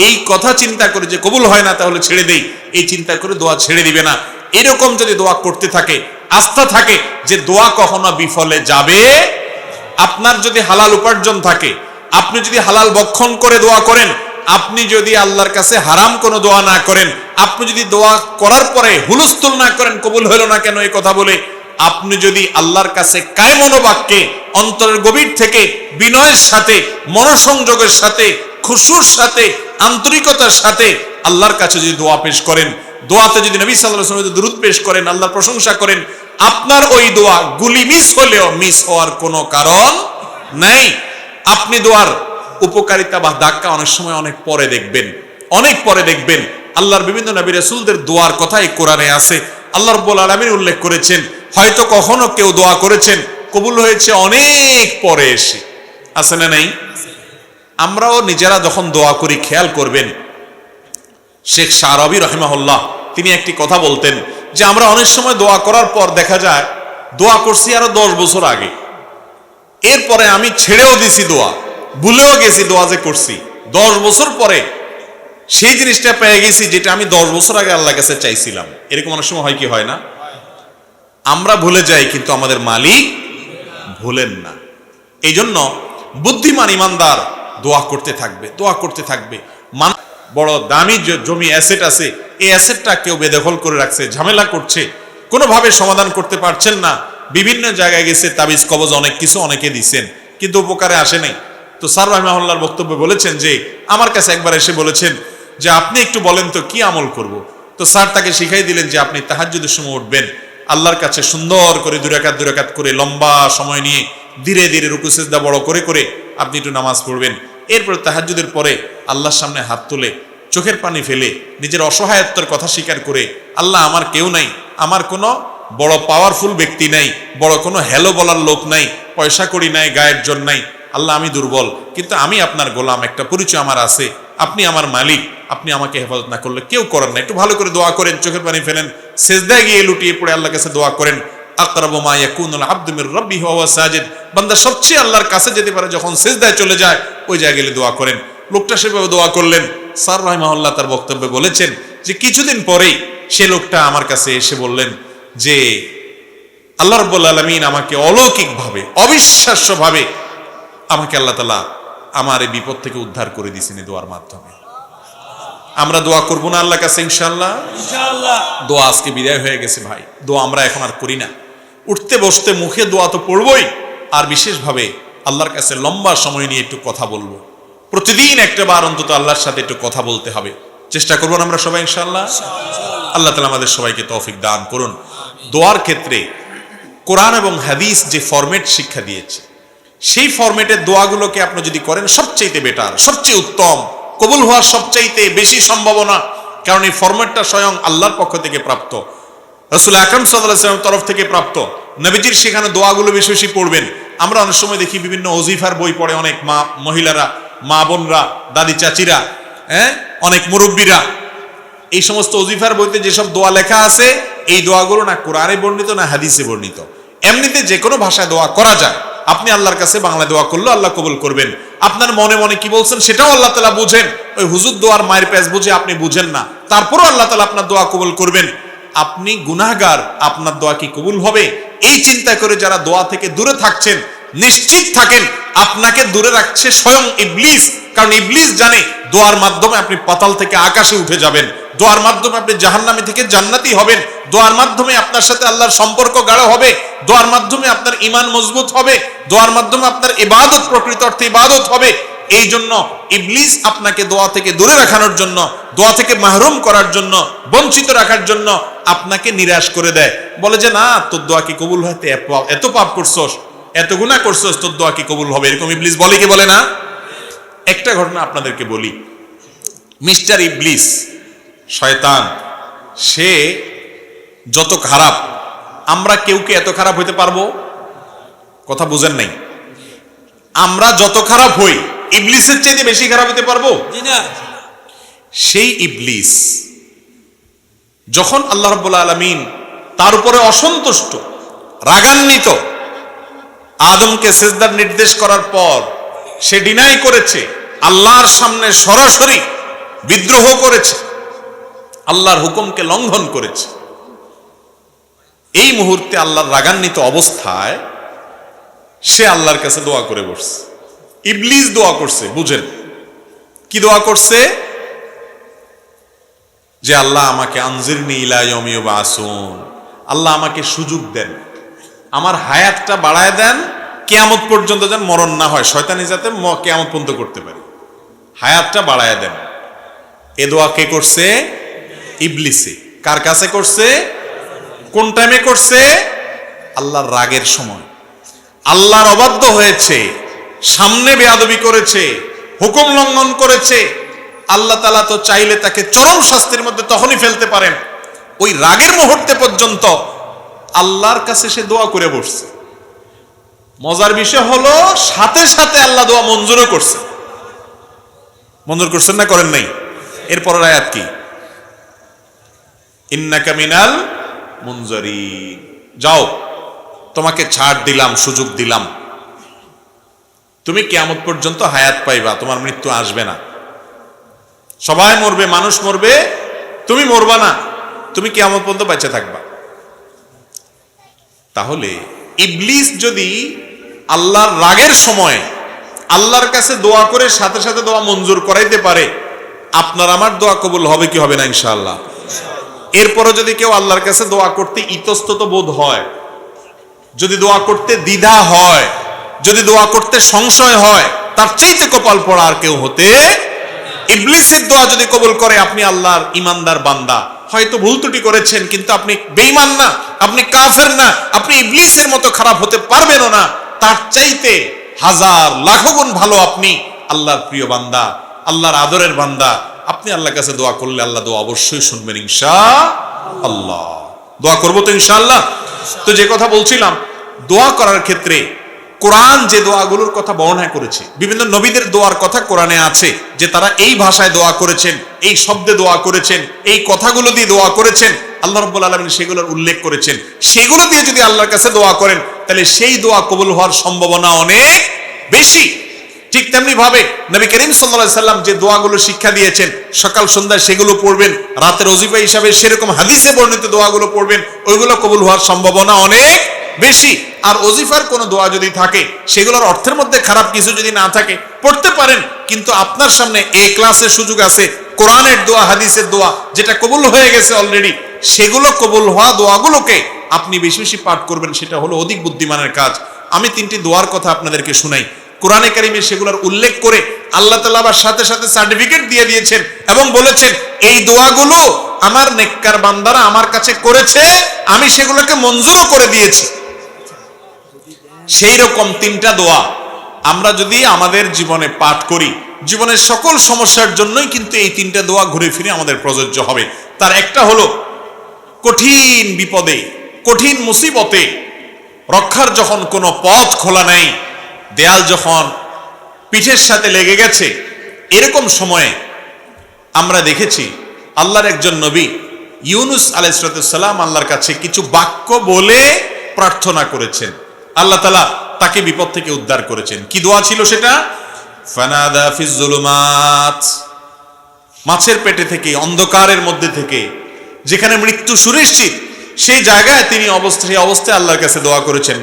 এই কথা চিন্তা করে যে কবুল হয় না তাহলে ছেড়ে দেই, এই চিন্তা করে দোয়া ছেড়ে দিবে না। এরকম যদি দোয়া করতে থাকে, আস্থা থাকে যে দোয়া কখনো বিফলে যাবে। আপনার যদি হালাল উপার্জন থাকে, আপনি যদি হালাল ভক্ষণ করে দোয়া করেন, আপনি যদি আল্লাহর কাছে হারাম কোনো দোয়া না করেন, আপনি যদি দোয়া করার পরে হুলস্থুল না করেন কবুল হলো না কেন এই কথা বলে, আপনি যদি আল্লাহর কাছে কায় মনোবাক্যে অন্তরের গভীর থেকে বিনয়ের সাথে, মনোসংযোগের সাথে, খুশুর সাথে, আন্তরিকতার সাথে আল্লাহর কাছে যদি দোয়া পেশ করেন, দোয়াতে যদি নবী সাল্লাল্লাহু আলাইহি ওয়াসাল্লাম দুরূদ পেশ করেন, আল্লাহর প্রশংসা করেন, আপনার ওই দোয়া গুলি মিস হলেও মিস হওয়ার কোনো কারণ নাই। আপনি দোয়ার উপকারিতা বা ধাক্কা অনেক সময় অনেক পরে দেখবেন, অনেক পরে দেখবেন। আল্লাহর বিভিন্ন নবী রাসূলদের দোয়ার কথাই কোরআনে আছে। আল্লাহ রাব্বুল আলামিন উল্লেখ করেছেন, হয়তো কখনো কেউ দোয়া করেছেন কবুল হয়েছে অনেক পরে এসে, আছে না নাই? আমরাও নিজেরা যখন দোয়া করি খেয়াল করবেন, শেখ শাহরাবি রাহিমাহুল্লাহ তিনি একটি কথা বলতেন যে আমরা অনেক সময় দোয়া করার পর দেখা যায় দোয়া করছি আরো 10 বছর আগে, এরপরে আমি ছেড়েও দিছি দোয়া, ভুলেও গেছি দোয়া যে করছি, 10 বছর পরে সেই জিনিসটা পেয়ে গেছি যেটা আমি 10 বছর আগে আল্লাহর কাছে চাইছিলাম। এরকম অনেক সময় হয় কি হয় না? আমরা ভুলে যাই কিন্তু আমাদের মালিক ভুলেন না। এই জন্য বুদ্ধিমান ইমানদার দোয়া করতে থাকবে, দোয়া করতে থাকবে। বড় দামি জমি অ্যাসেট আছে, এই অ্যাসেটটা কেউ বেদখল করে রাখছে, ঝামেলা করছে, কোনোভাবে সমাধান করতে পারছেন না, বিভিন্ন জায়গায় গেছে, তাবিজ কবজ অনেক কিছু অনেকে দিচ্ছেন কিন্তু উপকারে আসে নাই। তো স্যার রাহিমাহুল্লাহর বক্তব্যে বলেছেন যে আমার কাছে একবার এসে বলেছেন যে আপনি একটু বলেন তো কি আমল করব। তো স্যার তাকে শিখাই দিলেন যে আপনি তাহাজ্জুদের সময় উঠবেন, আল্লাহর কাছে সুন্দর করে 2 রাকাত করে লম্বা সময় নিয়ে ধীরে ধীরে রুকু সিজদা বড় করে করে আপনি একটু নামাজ পড়বেন। এরপর তাহাজ্জুদের পরে আল্লাহর সামনে হাত তুলে চোখের পানি ফেলে নিজের অসহায়ত্বের কথা স্বীকার করে, আল্লাহ আমার কেউ নাই, আমার কোনো বড় পাওয়ারফুল ব্যক্তি নাই, বড় কোনো হ্যালো বলার লোক নাই, পয়সা কড়ি নাই, গায়ের জোর নাই, আল্লাহ আমি দুর্বল, কিন্তু আমি আপনার গোলাম, একটা পরিচয় আমার আছে, আপনি আমার মালিক, আপনি আমাকে হেফাজত না করলে কেউ করেন না। একটু ভালো করে দোয়া করেন, চোখের পানি ফেলেন, সেজদায় গিয়ে লুটিয়ে পড়ে আল্লাহর কাছে দোয়া করেন। আকরাবু মা ইয়াকুনুল আবদু মির রাব্বিহি ওয়া হুয়া সাজিদ, বান্দা সবচেয়ে আল্লাহর কাছে যেতে পারে যখন সেজদায় চলে যায়, ওই জায়গায় গেলে দোয়া করেন। লোকটা সেভাবে দোয়া করলেন। স্যার রাহিমাহুল্লাহ তার বক্তব্যে বলেছেন যে কিছুদিন পরেই সে লোকটা আমার কাছে এসে বললেন যে আল্লাহ রাব্বুল আলামিন আমাকে অলৌকিকভাবে, অবিশ্বাস্যভাবে আমাকে আল্লাহ তাআলা আমার এই বিপদ থেকে উদ্ধার করে দিয়েছেন এই দোয়ার মাধ্যমে। আমরা দোয়া করবো না আল্লাহর কাছে ইনশাআল্লাহ? ইনশাআল্লাহ। দোয়া আজকে বিদায় হয়ে গেছে ভাই, দোয়া আমরা এখন আর করি না। উঠতে বসতে মুখে দোয়া তো পড়বই, আর বিশেষভাবে আল্লাহর কাছে লম্বা সময় নিয়ে একটু কথা বলবো। প্রতিদিন একটা বার অন্তত আল্লাহর সাথে একটু কথা বলতে হবে, চেষ্টা করবো না আমরা সবাই ইনশাআল্লাহ? আল্লাহ তাআলা আমাদের সবাইকে তৌফিক দান করুন। দোয়ার ক্ষেত্রে কোরআন এবং হাদিস যে ফরম্যাট শিক্ষা দিয়েছে, সেই ফরম্যাটের দোয়াগুলোকে আপনি যদি করেন সবচেয়ে বেটার, সবচেয়ে উত্তম, কবুল হওয়ার সবচাইতে বেশি সম্ভাবনা, কারণ এই ফরম্যাটটা স্বয়ং আল্লাহর পক্ষ থেকে প্রাপ্ত, রাসূল আকরাম সাল্লাল্লাহু আলাইহি ওয়াসাল্লামের তরফ থেকে প্রাপ্ত। নবীজির সেখানে দোয়াগুলো বেশি বেশি পড়বেন। আমরা অনেক সময় দেখি বিভিন্ন ওজিফার বই পড়ে অনেক মহিলারা, মা বোনরা, দাদি চাচিরা, অনেক মুরব্বীরা, এই সমস্ত ওজিফার বইতে যেসব দোয়া লেখা আছে, এই দোয়াগুলো না কোরআনে বর্ণিত না হাদিসে বর্ণিত। এমনিতে যে কোনো ভাষায় দোয়া করা যায়, আপনি আল্লাহর কাছে বাংলা দোয়া করলেও আল্লাহ কবুল করবেন। আপনার মনে মনে কি বলছেন সেটাও আল্লাহ তাআলা বুঝেন, ওই হুজুর দোয়ার মায়ের পেজ বুঝে আপনি বুঝেন না, তারপরও আল্লাহ তাআলা আপনার দোয়া কবুল করবেন। আপনি গুনাহগার, আপনার দোয়া কি কবুল হবে? এই চিন্তা করে যারা দোয়া থেকে দূরে থাকছেন, নিশ্চিত থাকেন আপনাকে দূরে রাখছে স্বয়ং ইবলিস। কারণ ইবলিস জানে দোয়ার মাধ্যমে আপনি পাতাল থেকে আকাশে উঠে যাবেন, দোয়ার মাধ্যমে আপনি জাহান্নামী থেকে জান্নাতি হবেন, দোয়ার মাধ্যমে আপনার সাথে আল্লাহর সম্পর্ক গাঢ় হবে, দোয়ার মাধ্যমে আপনার ঈমান মজবুত হবে, দোয়ার মাধ্যমে আপনার ইবাদত প্রকৃত অর্থে ইবাদত হবে। এই জন্য ইবলিস আপনাকে দোয়া থেকে দূরে রাখানোর জন্য, দোয়া থেকে মাহরুম করার জন্য, বঞ্চিত রাখার জন্য আপনাকে নিরাশ করে দেয়, বলে যে না তোর দোয়া কি কবুল হতে, এত পাপ করছস, এত গুনাহ করছস, তোর দোয়া কি কবুল হবে? এরকম ইবলিস বলে কি বলে না? একটা ঘটনা আপনাদেরকে বলি। মিস্টার ইবলিস, শয়তান, সে যত খারাপ, আমরা কেউ কি এত খারাপ হইতে পারবো? কথা বুঝেন নাই? আমরা যত খারাপ হই ইবলিসের চেয়ে বেশি খারাপ হতে পারবো? সেই ইবলিস যখন আল্লাহ রাব্বুল আলামিন তার উপরে অসন্তুষ্ট, রাগান্বিত, আদমকে সিজদার নির্দেশ করার পর সে ডিনাই করেছে, আল্লাহর সামনে সরাসরি বিদ্রোহ করেছে, আল্লাহর হুকুমকে লঙ্ঘন করেছে। এই মুহূর্তে আল্লাহর রাগান্বিত অবস্থায় সে আল্লাহর কাছে দোয়া করে বসছে। ইবলিস দোয়া করছে, বুঝেন কি দোয়া করছে? যে আল্লাহ আমাকে আনজিরনি ইলা ইয়াউমি ইউবআসুন, আল্লাহ আমাকে সুযোগ দেন, আমার হায়াতটা বাড়ায় দেন, কিয়ামত পর্যন্ত যেন মরণ না হয়, শয়তানি যাতে কিয়ামত পর্যন্ত করতে পারি, হায়াতটা বাড়ায় দেন। এ দোয়া কে করছে? ইবলিসে। কার কাছে করছে? কোন টাইমে করছে? আল্লাহর রাগের সময়। আল্লাহর অবাধ্য হয়েছে, সামনে বেয়াদবি করেছে, হুকুম লঙ্ঘন করেছে। আল্লাহ তাআলা তো চাইলে তাকে চরম শাস্তির মধ্যে তখনই ফেলতে পারেন। ওই রাগের মুহূর্তে পর্যন্ত আল্লাহর কাছে সে দোয়া করে বসছে। মজার বিষয় হলো সাথে সাথে আল্লাহ দোয়া মঞ্জুরও করছে। মঞ্জুর করছেন না করেন নাই? এরপরের আয়াত কি? ইন্নাকা মিনাল মুনজারিন। যাও, তোমাকে ছাড় দিলাম, সুযোগ দিলাম, তুমি কিয়ামত পর্যন্ত হায়াত পাইবা, তোমার মৃত্যু আসবে না। সবাই মরবে, মানুষ মরবে, তুমি মরবা না, তুমি কিয়ামত পর্যন্ত বেঁচে থাকবা। তাহলে ইবলিস যদি আল্লাহর রাগের সময় আল্লাহর কাছে দোয়া করে সাথে সাথে দোয়া মঞ্জুর করাইতে পারে, আপনার আমার দোয়া কবুল হবে কি হবে না? ইনশাআল্লাহ। এরপরও যদি কেউ আল্লাহর কাছে দোয়া করতে ইতস্তত বোধ হয়, যদি দোয়া করতে দ্বিধা হয়, যদি দোয়া করতে সংশয় হয়, তার চাইতে কপাল পড়া আর কেউ হতে। ইবলিসের দোয়া যদি কবুল করে, আপনি আল্লাহর ইমানদার বান্দা, হয়তো ভুল ত্রুটি করেছেন, কিন্তু আপনি বেঈমান না, আপনি কাফের না, আপনি ইবলিসের মতো খারাপ হতে পারবেনও না। তার চাইতে হাজার লাখো গুণ ভালো আপনি আল্লাহর প্রিয় বান্দা, আল্লাহর আদরের বান্দা। আপনি আল্লাহর কাছে দোয়া করলে আল্লাহ দোয়া অবশ্যই শুনবেন ইনশাআল্লাহ। দোয়া করবো তো ইনশাআল্লাহ। তো যে কথা বলছিলাম, দোয়া করার ক্ষেত্রে কোরআন যে দোয়াগুলোর কথা বর্ণনা করেছে, বিভিন্ন নবীদের দোয়ার কথা কোরআনে আছে, যে তারা এই ভাষায় দোয়া করেছেন, এই শব্দে দোয়া করেছেন, এই কথাগুলো দিয়ে দোয়া করেছেন। আল্লাহ রাব্বুল আলামিন সেগুলোর উল্লেখ করেছেন। সেগুলো দিয়ে যদি আল্লাহর কাছে দোয়া করেন, তাহলে সেই দোয়া কবুল হওয়ার সম্ভাবনা অনেক বেশি। ঠিক তেমনি ভাবে নবী করিম সাল্লাল্লাহু আলাইহি সাল্লাম যে দোয়াগুলো শিক্ষা দিয়েছেন, সকাল সন্ধ্যায় সেগুলো পড়বেন, রাতের ওজিফা হিসাবে সেরকম হাদিসে বর্ণিত দোয়াগুলো পড়বেন, ওইগুলো কবুল হওয়ার সম্ভাবনা অনেক বেশি। আর ওজিফার কোনো দোয়া যদি থাকে, সেগুলোর অর্থের মধ্যে খারাপ কিছু যদি না থাকে, পড়তে পারেন, কিন্তু আপনার সামনে এই ক্লাসের সুযোগ আছে কোরআনের দোয়া, হাদিসের দোয়া, যেটা কবুল হয়ে গেছে অলরেডি, সেগুলো কবুল হওয়া দোয়াগুলোকে আপনি বেশি বেশি পাঠ করবেন, সেটা হলো অধিক বুদ্ধিমানের কাজ। আমি তিনটি দোয়ার কথা আপনাদেরকে শুনাই। কোরআনে কারিমে সেগুলোর উল্লেখ করে আল্লাহ তাআলা আবার সাথে সাথে সার্টিফিকেট দিয়ে দিয়েছেন এবং বলেছেন, এই দোয়াগুলো আমার নেককার বান্দারা আমার কাছে করেছে, আমি সেগুলোকে মঞ্জুরও করে দিয়েছি। সেই রকম তিনটা দোয়া আমরা যদি আমাদের জীবনে পাঠ করি, জীবনের সকল সমস্যার জন্যই কিন্তু এই তিনটা দোয়া ঘুরে ফিরে আমাদের প্রযোজ্য হবে। তার একটা হলো কঠিন বিপদে, কঠিন মুসিবতে রক্ষার যখন কোনো পথ খোলা নাই, দেয়াল যখন পিঠের সাথে লেগে গেছে, এরকম সময়ে আমরা দেখেছি আল্লাহর একজন নবী ইউনুস আলাইহিস সালাম আল্লাহর কাছে কিছু বাক্য বলে প্রার্থনা করেছেন। আল্লাহ তাআলা তাকে বিপদ থেকে উদ্ধার করেছেন। কি দোয়া ছিল সেটা? ফানাদা ফিজ যুলুমাত, মাছের পেটে থেকে, অন্ধকারের মধ্যে থেকে, যেখানে মৃত্যু সুনিশ্চিত, সেই জায়গায় তিনি অবস্থায় আল্লাহর কাছে দোয়া করেছেন,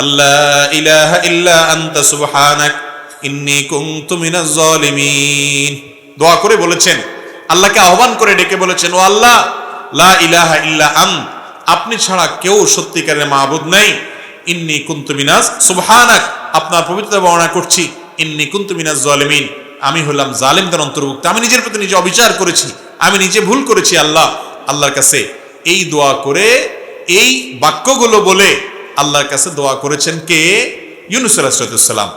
আল্লাহ ইলাহা ইল্লা আনতা সুবহানাক ইন্নী কুনতু মিনাজ জালিমিন। দোয়া করে বলেছেন, আল্লাহকে আহ্বান করে ডেকে বলেছেন, ও আল্লাহ, লা ইলাহা ইল্লা আন্ত, আপনি ছাড়া কেউ সত্যিকারের মাবুদ নাই, ইন্নী কুনতু মিনাজ সুবহানাক, আপনার পবিত্রতা বর্ণনা করছি, ইন্নী কুনতু মিনাজ জালিমিন, আমি হলাম জালিমদের অন্তর্ভুক্ত, আমি নিজের প্রতি নিজে অবিচার করেছি, আমি নিজে ভুল করেছি। আল্লাহর কাছে এই দোয়া করে, এই বাক্যগুলো বলে আল্লাহর কাছে দোয়া করেছেন কে? ইউনুস আলাইহিস সালাম।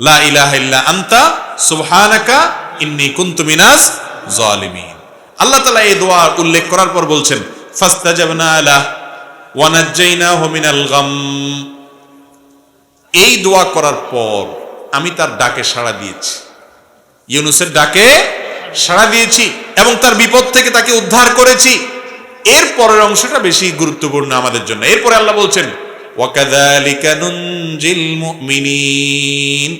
লা ইলাহা ইল্লা আনতা সুবহানাকা ইন্নী কুনতু মিনাজ জালিমিন। আল্লাহ তাআলা এই দোয়া উল্লেখ করার পর বলছেন, ফাস্তাজাবনা লাহু ওয়া নাজ্জাইনাহু মিনাল গাম। এই দোয়া করার পর আমি তার ডাকে সাড়া দিয়েছি, ইউনুসের ডাকে সাড়া দিয়েছি এবং তার বিপদ থেকে তাকে উদ্ধার করেছি। এর পরের অংশটা বেশি গুরুত্বপূর্ণ আমাদের জন্য। এরপরে আল্লাহ বলছেন, ওয়াকাযালিকা নুনজিল মুমিনিন,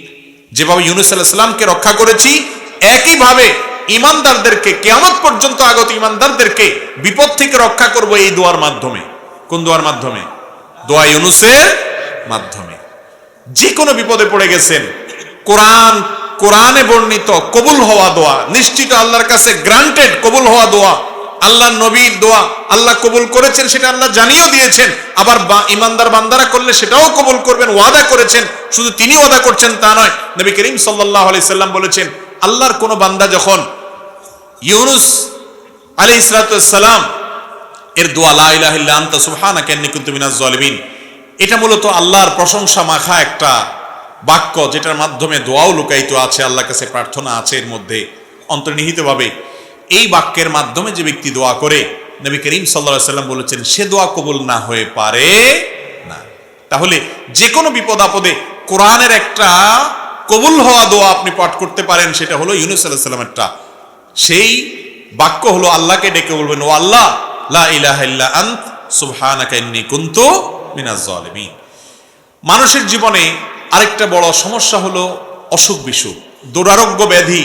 যেভাবে ইউনুস আলাইহিস সালামকে রক্ষা করেছি, একইভাবে ঈমানদারদেরকে, কিয়ামত পর্যন্ত আগত ঈমানদারদেরকে বিপদ থেকে রক্ষা করব এই দোয়ার মাধ্যমে। কোন দোয়ার মাধ্যমে? দোয়া ইউনুসের মাধ্যমে। যে কোনো বিপদে পড়ে গেছেন, কোরআনে বর্ণিত কবুল হওয়া দোয়া, নিশ্চিত আল্লাহর কাছে গ্রান্টেড কবুল হওয়া দোয়া, আল্লাহর নবীর দোয়া আল্লাহ কবুল করেছেন, সেটা আল্লাহ জানিয়েও দিয়েছেন। আবার ঈমানদার বান্দারা করলে সেটাও কবুল করবেন, ওয়াদা করেছেন। শুধু তিনি ওয়াদা করছেন তা নয়, নবী করিম সাল্লাল্লাহু আলাইহি সাল্লাম বলেছেন, আল্লাহর কোন বান্দা যখন ইউনুস আলাইহিস সালাম এর দোয়া লা ইলাহা ইল্লা আনতা সুবহানাকা ইন্নী কুনতু মিনাজ জালিমিন, এটা মূলত আল্লাহর প্রশংসা মাখা একটা বাক্য, যেটার মাধ্যমে দোয়াও লুকায়িত আছে, আল্লাহর কাছে প্রার্থনা আছে এর মধ্যে অন্তর্নিহিতভাবে। এই বাক্যের মাধ্যমে যে ব্যক্তি দোয়া করে, নবী করিম সাল্লাল্লাহু আলাইহি ওয়াসাল্লাম বলেছেন সে দোয়া কবুল না হয়ে পারে না। তাহলে যে কোনো বিপদ আপদে কোরআনের একটা কবুল হওয়া দোয়া আপনি পাঠ করতে পারেন, সেটা হলো ইউনূস আলাইহিস সালামেরটা। সেই বাক্য হলো আল্লাহকে ডেকে বলবেন, ও আল্লাহ লা ইলাহা ইল্লা আনত সুবহানাকা ইন্নী কুনতু মিনাজ জালিমিন। মানুষের জীবনে আরেকটা বড় সমস্যা হলো অসুখ বিসুখ, দুরারোগ্য ব্যাধি,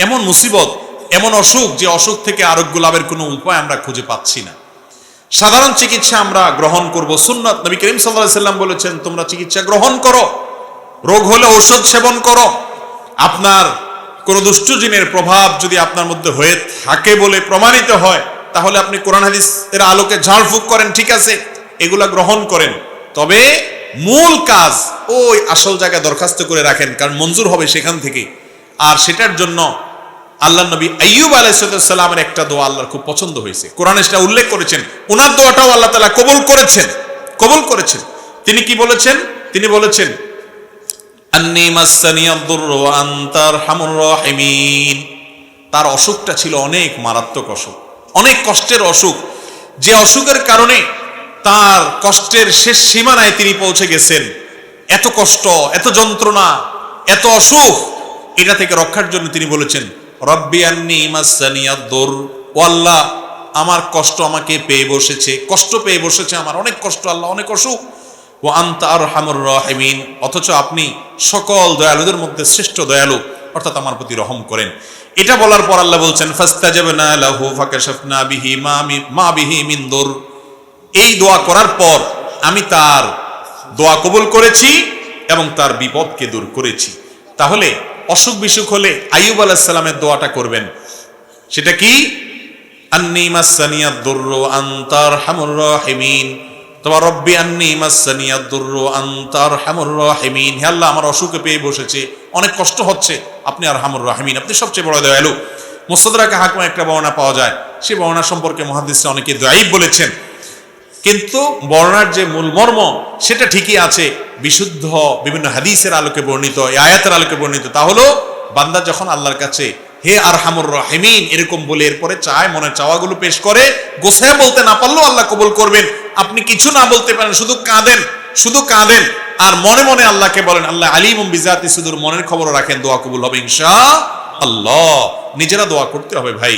এমন মুসিবত, এমন অসুখ যে অসুখ থেকে আরোগ্য লাভের কোনো উপায় আমরা খুঁজে পাচ্ছি না। সাধারণ চিকিৎসা আমরা গ্রহণ করব, সুন্নাত নবী করিম সাল্লাল্লাহু আলাইহি সাল্লাম বলেছেন তোমরা চিকিৎসা গ্রহণ করো, রোগ হলে ঔষধ সেবন করো। আপনার কোন দুষ্ট জিনের প্রভাব যদি আপনার মধ্যে হয়ে থাকে বলে প্রমাণিত হয়, তাহলে আপনি কোরআন হাদিসের আলোকে ঝাড়ফুঁক করেন, ঠিক আছে, এগুলা গ্রহণ করেন। তবে মূল কাজ ওই আসল জায়গায় দরখাস্ত করে রাখেন, কারণ মঞ্জুর হবে সেখান থেকে। আর সেটার জন্য আল্লাহ নবী আইয়ুব আলাইহিস সালামের একটা দোয়া আল্লাহর খুব পছন্দ হয়েছে, কোরআনে সেটা উল্লেখ করেছেন। ওনার দোয়াটাও আল্লাহ তাআলা কবুল করেছেন। তিনি কি বলেছেন? তিনি বলেছেন আন্নী মাসসানিয়াদ দুররু ওয়া আনতা আরহামুর রাহিমিন। তার অসুখটা ছিল অনেক মারাত্মক অসুখ, অনেক কষ্টের অসুখ, যে অসুখের কারণে তার কষ্টের শেষ সীমানায় তিনি পৌঁছে গেছেন। এত কষ্ট, এত যন্ত্রণা, এত অসুখ, এটা থেকে রক্ষার জন্য তিনি বলেছেন রব্বি আন্নী মাসসানিয়াদ দুর, ও আল্লাহ আমার কষ্ট আমাকে পেয়ে বসেছে, কষ্ট পেয়ে বসেছে আমার, অনেক কষ্ট আল্লাহ, অনেক অসুখ। ও আনতা আরহামুর রাহিমিন, অথচ আপনি সকল দয়ালুদের মধ্যে শ্রেষ্ঠ দয়ালু, অর্থাৎ আমার প্রতি রহম করেন। এটা বলার পর আল্লাহ বলছেন ফাস্তাজাবনা লাহু ফাকাশাফনা বিহি মা বিহি মিন দুর। এই দোয়া করার পর আমি তার দোয়া কবুল করেছি এবং তার বিপদকে দূর করেছি। তাহলে অসুখ বিসুখ হলে আইয়ুব আলাইহিস সালামের দোয়াটা করবেন। সেটা কি? আন্নী মাসসানিয়াদ দুররু ওয়া আনতা আরহামুর রাহিমিন, তোমার রব্বি আন্নী মাসসানিয়াদ দুররু ওয়া আনতা আরহামুর রাহিমিন। হে আল্লাহ আমার অসুখে পেয়ে বসেছে, অনেক কষ্ট হচ্ছে, আপনি আরহামুর রাহিমিন, আপনি সবচেয়ে বড় দয়ালু। মুস্তাদরাকে হাকিমে একটা বর্ণনা পাওয়া যায়, সেই বর্ণনা সম্পর্কে মুহাদ্দিসরা অনেকে দাঈফ বলেছেন, কিন্তু বর্ণনার যে মূল মর্ম সেটা ঠিকই আছে, বিশুদ্ধ বিভিন্ন হাদিসের আলোকে বর্ণিত, এই আয়াতের আলোকে বর্ণিত। তা হলো বান্দা যখন আল্লাহর কাছে হে আরহামুর রাহিমিন এরকম বলে এরপরে চায়, মনের চাওয়াগুলো পেশ করে, গোছায় বলতে না পারলেও আল্লাহ কবুল করবেন। আপনি কিছু না বলতে পারেন, শুধু কাঁদেন আর মনে মনে আল্লাহকে বলেন, আল্লাহ আলিমুম বিজাতি সুদূর, মনের খবর রাখেন, দোয়া কবুল হবে ইনশাআল্লাহ। নিজেরা দোয়া করতে হবে ভাই।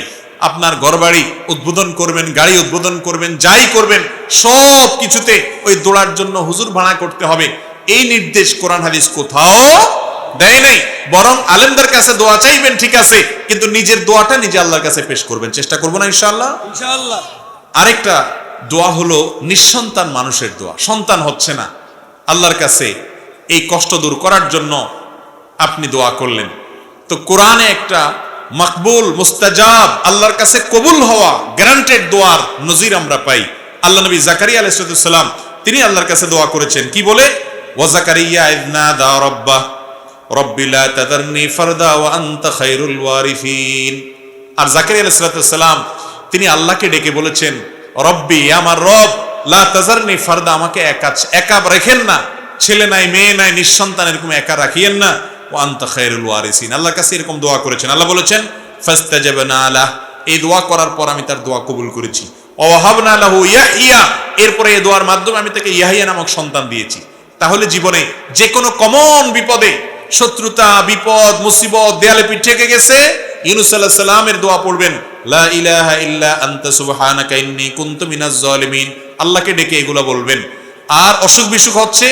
আপনার ঘরবাড়ি উদ্বোধন করবেন, গাড়ি উদ্বোধন করবেন, যাই করবেন, সব কিছুতে ওই দোয়ার জন্য হুজুর ভাড়া করতে হবে, এই নির্দেশ কোরআন হাদিস কোথাও দেয় নাই। বরং আলেমদের কাছে দোয়া চাইবেন, ঠিক আছে, কিন্তু নিজের দোয়াটা নিজে আল্লাহর কাছে পেশ করবেন। চেষ্টা করবো না ইনশাআল্লাহ? আরেকটা দোয়া হলো নিঃসন্তান মানুষের দোয়া, সন্তান হচ্ছে না, আল্লাহর কাছে এই কষ্ট দূর করার জন্য আপনি দোয়া করলেন। তো কোরআনে একটা মাকবুল, মুস্তাজাব, আল্লাহর কাছে কবুল হওয়া গ্যারান্টেড দোয়ার নজির আমরা পাই। আল্লাহ নবী জাকারিয়া আলাইহিস সালাম তিনি আল্লাহর কাছে দোয়া করেছেন, কি বলে? ওয়া জাকারিয়া ইয নাদা রাব্বাহ রব্বি লা তাযারনি ফারদা ওয়া আনতা খায়রুল ওয়ারিসিন। আর জাকারিয়া আলাইহিস সালাম তিনি আল্লাহকে ডেকে বলেছেন, রব্বি, আমার রব, লা তাযারনি ফারদা, আমাকে একা রাখেন না, ছেলে নাই, মেয়ে নাই, নিঃসন্তান, এরকম একা রাখিয়েন না, ওয়া আনতা খায়রুল ওয়ারিসিন। আল্লাহর কাছে এরকম দোয়া করেছেন। আল্লাহ বলেছেন ফাস্তাজাবনা লাহ, এই দোয়া করার পর আমি তার দোয়া কবুল করেছি। ওয়া ওয়াহাবনা লাহু ইয়াহইয়া, এরপরে এই দোয়ার মাধ্যমে আমি তাকে ইয়াহইয়া নামক সন্তান দিয়েছি। তাহলে জীবনে যে কোনো কমন বিপদে, শত্রুতা, বিপদ, মুসিবত, দেয়ালে পিঠ ঠেকে গেছে, ইউনূস আলাইহিস সালামের দোয়া পড়বেন, লা ইলাহা ইল্লা আনতা সুবহানাকা ইন্নী কুনতু মিনাজ জালিমিন, আল্লাহকে ডেকে এগুলো বলবেন। আর অসুখ বিসুখ হচ্ছে,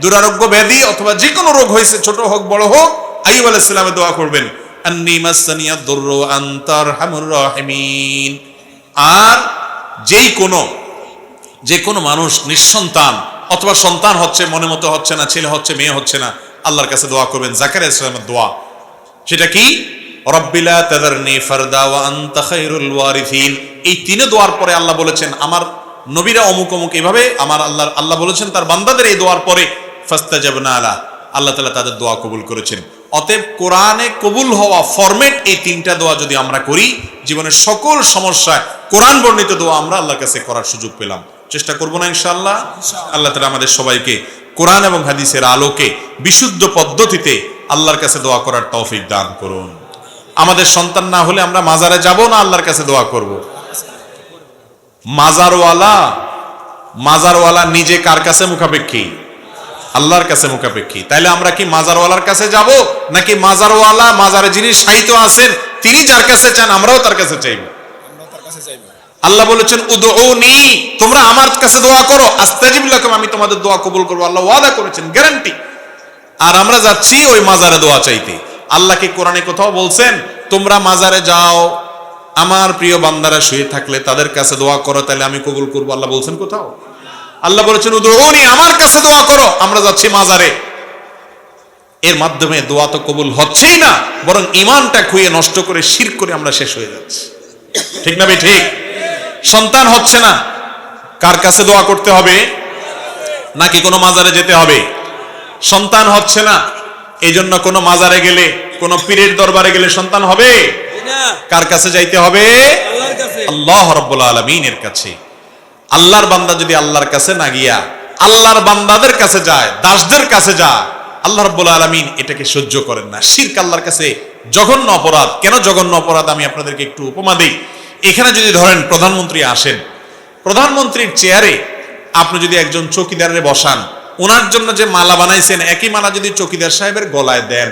দুরারোগ্য ব্যাধি অথবা যে কোনো রোগ হয়েছে, ছোট হোক বড় হোক, আইয়ুব আলাইহিস সালামের দোয়া করবেন, আন্নী মাসসানিয়াদ দুররু ওয়া আনতা আরহামুর রাহিমিন। আর যে কোনো মানুষ নিঃসন্তান অথবা সন্তান হচ্ছে, মনে মতো হচ্ছে না, ছেলে হচ্ছে, মেয়ে হচ্ছে না, আল্লাহর কাছে দোয়া করবেন জাকারিয়া আলাইহিস সালামের দোয়া। সেটা কি? রব্বি লা তাযারনি ফারদা ওয়া আনতা খায়রুল ওয়ারিসিন। এই তিনে দোয়ার পরে আল্লাহ বলেছেন আমার নবীরা অমুক অমুক, এভাবে আমার আল্লাহ বলেছেন তার বান্দাদের এই দোয়ার পরে ফাস্তাজাবনা লাহ, আল্লাহ তাআলা তাদের দোয়া কবুল করেছেন। অতএব কোরআনে কবুল হওয়া ফরম্যাট এই তিনটা দোয়া যদি আমরা করি, জীবনের সকল সমস্যায় কোরআন বর্ণিত দোয়া আমরা আল্লাহর কাছে করার সুযোগ পেলাম। চেষ্টা করবো না ইনশাআল্লাহ? আল্লাহ তাআলা আমাদের সবাইকে কোরআন এবং হাদিসের আলোকে বিশুদ্ধ পদ্ধতিতে আল্লাহর কাছে দোয়া করার তৌফিক দান করুন। আমাদের সন্তান না হলে আমরা মাজারে যাব না, আল্লাহর কাছে দোয়া করব? মাজারওয়ালা নিজে কার কাছে মুখাপেক্ষী? আল্লাহর কাছে মুখাপেক্ষী। তাইলে আমরা কি মাজারওয়ালার কাছে যাব, নাকি মাজারওয়ালা মাজারে যিনি শায়িত আছেন তিনি যার কাছে চান আমরাও তার কাছে চাইব? আল্লাহ বলেছেন উদউনি, তোমরা আমার কাছে দোয়া করো, আস্তাজিব লাকুম, আমি তোমাদের দোয়া কবুল করব। আল্লাহ ওয়াদা করেছেন, গ্যারান্টি। আর আমরা যাচ্ছি ওই মাজারে দোয়া চাইতে। আল্লাহ কি কোরআনে কোথাও বলছেন তোমরা মাজারে যাও, আমার প্রিয় বান্দারা শুয়ে থাকলে তাদের কাছে দোয়া করো, তাহলে আমি কবুল করব? আল্লাহ বলছেন কোথাও? আল্লাহ বলেছেন উদউনি, আমার কাছে দোয়া করো। আমরা যাচ্ছি মাজারে, এর মাধ্যমে দোয়া তো কবুল হচ্ছেই না, বরং ঈমানটা খুইয়ে নষ্ট করে শিরক করে আমরা শেষ হয়ে যাচ্ছি। ঠিক না ভাই? ঠিক। সন্তান হচ্ছে না, কার কাছে দোয়া করতে হবে? নাকি কোনো মাজারে যেতে হবে? সন্তান হচ্ছে না, এই জন্য কোনো মাজারে গেলে, কোনো পীরের দরবারে গেলে সন্তান হবে? কার কাছে যাইতে হবে? আল্লাহ রাব্বুল আলামিনের কাছে। আল্লাহর বান্দা যদি আল্লাহর কাছে না গিয়া আল্লাহর বান্দাদের কাছে যায়, দাসদের কাছে যায়, আল্লাহ রাব্বুল আলামিন এটাকে সহ্য করেন না। শিরক আল্লাহর কাছে জঘন্য অপরাধ। কেন জঘন্য অপরাধ আমি আপনাদেরকে একটু উপমা দিই। এখানে যদি ধরেন প্রধানমন্ত্রী আসেন, প্রধানমন্ত্রীর চেয়ারে আপনি যদি একজন চৌকিদারে বসান, ওনার জন্য যে মালা বানাইছেন একই মালা যদি চৌকিদার সাহেবের গলায় দেন,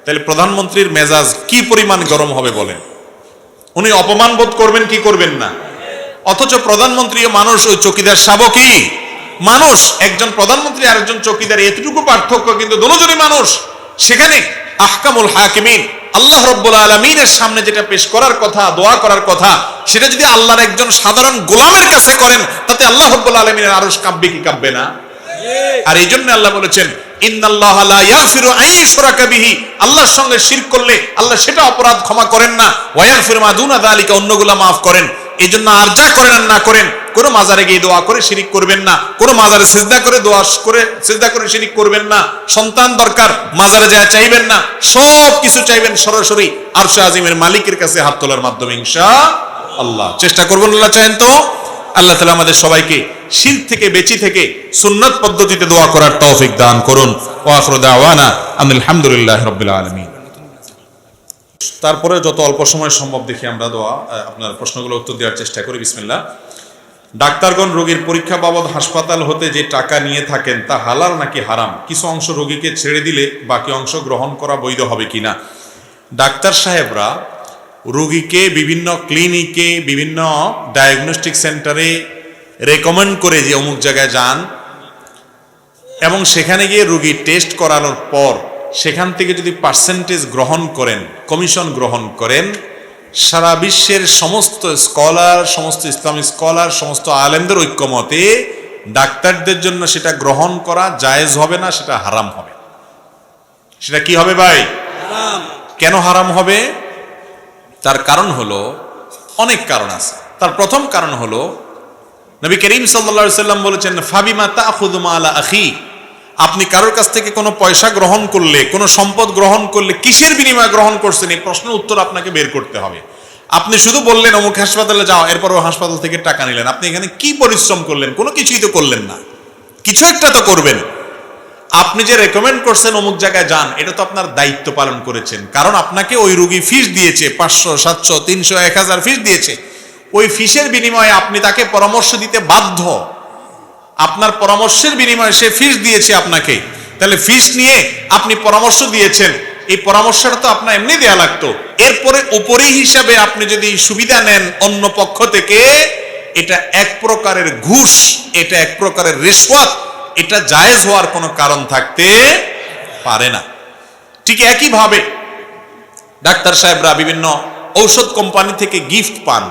তাহলে প্রধানমন্ত্রীর মেজাজ কি পরিমাণ গরম হবে বলেন? উনি অপমান বোধ করবেন কি করবেন না? অথচ প্রধানমন্ত্রীও মানুষ, ওই চৌকিদার সাহেবও কি মানুষ। একজন প্রধানমন্ত্রী আর একজন চৌকিদার এতটুকু পার্থক্য, কিন্তু দুজনই মানুষ। সেখানে আহকামুল হাকিমিন আল্লাহ রাব্বুল আলামিনের সামনে যেটা পেশ করার কথা, দোয়া করার কথা, সেটা যদি আল্লাহর একজন সাধারণ গোলামের কাছে করেন, তাতে আল্লাহ রাব্বুল আলামিনের আরশ কাঁপবে কি কাঁপবে না? আর এই জন্য আল্লাহ বলেছেন ইন্নাল্লাহা লা ইয়াগফিরু আন ইউশরাকা বিহি, আল্লাহর সঙ্গে শিরক করলে আল্লাহ সেটা অপরাধ ক্ষমা করেন না। ওয়া ইয়াগফিরু মা দুনা যালিকা, অন্যগুলা মাফ করেন। এই জন্য আর যা করেন আর না করেন, কোন মাজারে গিয়ে দোয়া করে শিরিক করবেন না, কোন মাজারে সিজদা করে দোয়া করে সিজদা করে শিরিক করবেন না। সন্তান দরকার, মাজারে যায় চাইবেন না, সব কিছু চাইবেন সরাসরি আরশে আজিমের মালিকের কাছে হাত তোলার মাধ্যমে ইনশাআল্লাহ। চেষ্টা করবেন, আল্লাহ চান তো। আল্লাহ তাআলা আমাদের সবাইকে শিরক থেকে বেঁচে থেকে সুন্নাত পদ্ধতিতে দোয়া করার তৌফিক দান করুন। ওয়া আখিরু দাওয়ানা আলহামদুলিল্লাহি রাব্বিল আলামিন। তারপরে যত অল্প সময় সম্ভব দেখি আমরা দোয়া আপনার প্রশ্নগুলো উত্তর দেওয়ার চেষ্টা করি। বিসমিল্লাহ। ডাক্তারগণ রোগীর পরীক্ষা বাবদ হাসপাতাল হতে যে টাকা নিয়ে থাকেন তা হালাল নাকি হারাম? কিছু অংশ রোগীকে ছেড়ে দিলে বাকি অংশ গ্রহণ করা বৈধ হবে কিনা? ডাক্তার সাহেবরা রোগীকে বিভিন্ন ক্লিনিকে, বিভিন্ন ডায়াগনস্টিক সেন্টারে রেকমেন্ড করে যে অমুক জায়গায় যান, এবং সেখানে গিয়ে রোগী টেস্ট করানোর পর সেখান থেকে যদি পার্সেন্টেজ গ্রহণ করেন, কমিশন গ্রহণ করেন, সারা বিশ্বের সমস্ত স্কলার, সমস্ত ইসলামিক স্কলার, সমস্ত আলেমদের ঐক্যমতে ডাক্তারদের জন্য সেটা গ্রহণ করা জায়েজ হবে না, সেটা হারাম হবে। সেটা কি হবে ভাই? হারাম। কেন হারাম হবে? তার কারণ হলো, অনেক কারণ আছে। তার প্রথম কারণ হলো নবী করিম সাল্লাল্লাহু আলাইহি সাল্লাম বলেছেন ফাবিমা তাখুযু মালা আখি, আপনি কারোর কাছ থেকে কোনো পয়সা গ্রহণ করলে, কোনো সম্পদ গ্রহণ করলে কিসের বিনিময়ে গ্রহণ করছেন, এই প্রশ্নের উত্তর আপনাকে বের করতে হবে। আপনি শুধু বললেন অমুক হাসপাতালে যাও, এরপর ও হাসপাতাল থেকে টাকা নিলেন, আপনি এখানে কি পরিশ্রম করলেন? কোনো কিছুই তো করলেন না। কিছু একটা তো করবেন। আপনি যে রেকমেন্ড করছেন অমুক জায়গায় যান, এটা তো আপনার দায়িত্ব পালন করেছেন, কারণ আপনাকে ওই রোগী ফিস দিয়েছে, 500, 700, 300, 1000 ফিস দিয়েছে। ওই ফিসের বিনিময়ে আপনি তাকে পরামর্শ দিতে বাধ্য। আপনার পরামর্শের বিনিময়ে সে ফিস দিয়েছে আপনাকে, তাহলে ফিস নিয়ে আপনি পরামর্শ দিয়েছেন, এই পরামর্শটা তো আপনার এমনি দেয়া লাগতো। এরপরে উপরি হিসাবে আপনি যদি সুবিধা নেন অন্য পক্ষ থেকে, এটা এক প্রকারের ঘুষ, এটা এক প্রকারের রিশওয়াত, এটা জায়েজ হওয়ার কোনো কারণ থাকতে পারে না। ঠিক একইভাবে ডাক্তার সাহেবরা বিভিন্ন ঔষধ কোম্পানি থেকে গিফট পান,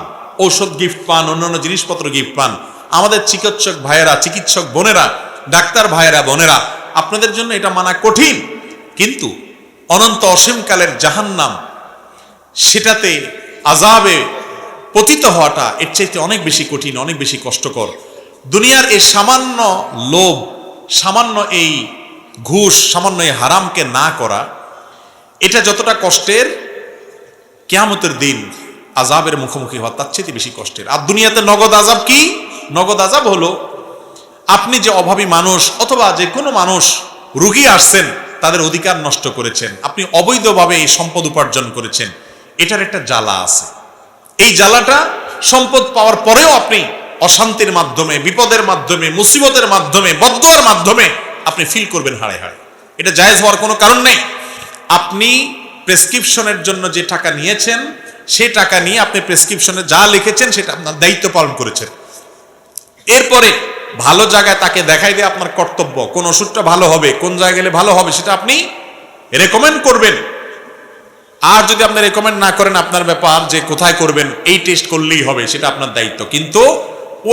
ঔষধ গিফট পান, অন্যান্য জিনিসপত্র গিফট পান। আমাদের চিকিৎসক ভাইয়েরা, চিকিৎসক বোনেরা, ডাক্তার ভাইয়েরা, বোনেরা, আপনাদের জন্য এটা মানা কঠিন, কিন্তু অনন্ত অসীমকালের জাহান্নাম, সেটাতে আযাবে পতিত হওয়াটা এর চাইতে অনেক বেশি কঠিন, অনেক বেশি কষ্টকর। দুনিয়ার এই সামান্য লোভ, সামান্য এই ঘুষ, সামান্য এই হারামকে না করা, এটা যতটা কষ্টের, কিয়ামতের দিন আযাবের মুখোমুখি হওয়া তার চেয়ে বেশি কষ্টের। আর দুনিয়াতে নগদ আযাব কি? নগদ আযাব হলো আপনি যে অভাবী মানুষ অথবা যে কোনো মানুষ রুগী আসছেন, তাদের অধিকার নষ্ট করেছেন, আপনি অবৈধভাবে এই সম্পদ উপার্জন করেছেন, এটার একটা জ্বালা আছে। এই জ্বালাটা সম্পদ পাওয়ার পরেও আপনি অশান্তির মাধ্যমে, বিপদের মাধ্যমে, মুসিবতের মাধ্যমে, বদদুয়ার মাধ্যমে আপনি ফিল করবেন হাড়ে হাড়ে। এটা জায়েজ হওয়ার কোনো কারণ নেই। আপনি প্রেসক্রিপশনের জন্য যে টাকা নিয়েছেন, সে টাকা নিয়ে আপনি প্রেসক্রিপশনে যা লিখেছেন সেটা আপনার দায়িত্ব পালন করেছেন। এরপরে ভালো জায়গায় তাকে দেখাই দিয়ে আপনার কর্তব্য, কোন ওষুধটা ভালো হবে, কোন জায়গায় গেলে ভালো হবে, সেটা আপনি রেকমেন্ড করবেন। আর যদি আপনি রেকমেন্ড না করেন, আপনার ব্যাপার, যে কোথায় করবেন, এই টেস্ট করলেই হবে, সেটা আপনার দায়িত্ব। কিন্তু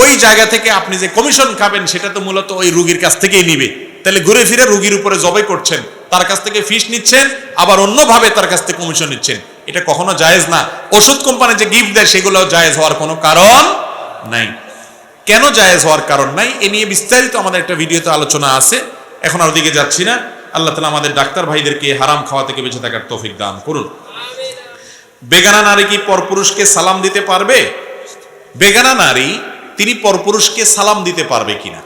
ওই জায়গা থেকে আপনি যে কমিশন খাবেন, সেটা তো মূলত ওই রুগীর কাছ থেকেই নিবে। তাহলে ঘুরে ফিরে রুগীর উপরে জবাই করছেন, তার কাছ থেকে ফিস নিচ্ছেন, আবার অন্যভাবে তার কাছ থেকে কমিশন নিচ্ছেন। এটা কখনো জায়েজ না। ওষুধ কোম্পানি যে গিফট দেয়, সেগুলো জায়েজ হওয়ার কোনো কারণ নাই। কেন জায়েজ হওয়ার কারণ নাই, এ নিয়ে বিস্তারিত আমাদের একটা ভিডিওতে আলোচনা আছে, এখন আর ওদিকে যাচ্ছি না। আল্লাহ তাআলা আমাদের ডাক্তার ভাইদেরকে হারাম খাওয়া থেকে বেঁচে থাকার তৌফিক দান করুন। বেগানা নারী কি পরপুরুষকে সালাম দিতে পারবে? বেগানা নারী তিনি পরপুরুষকে সালাম দিতে পারবে কিনা,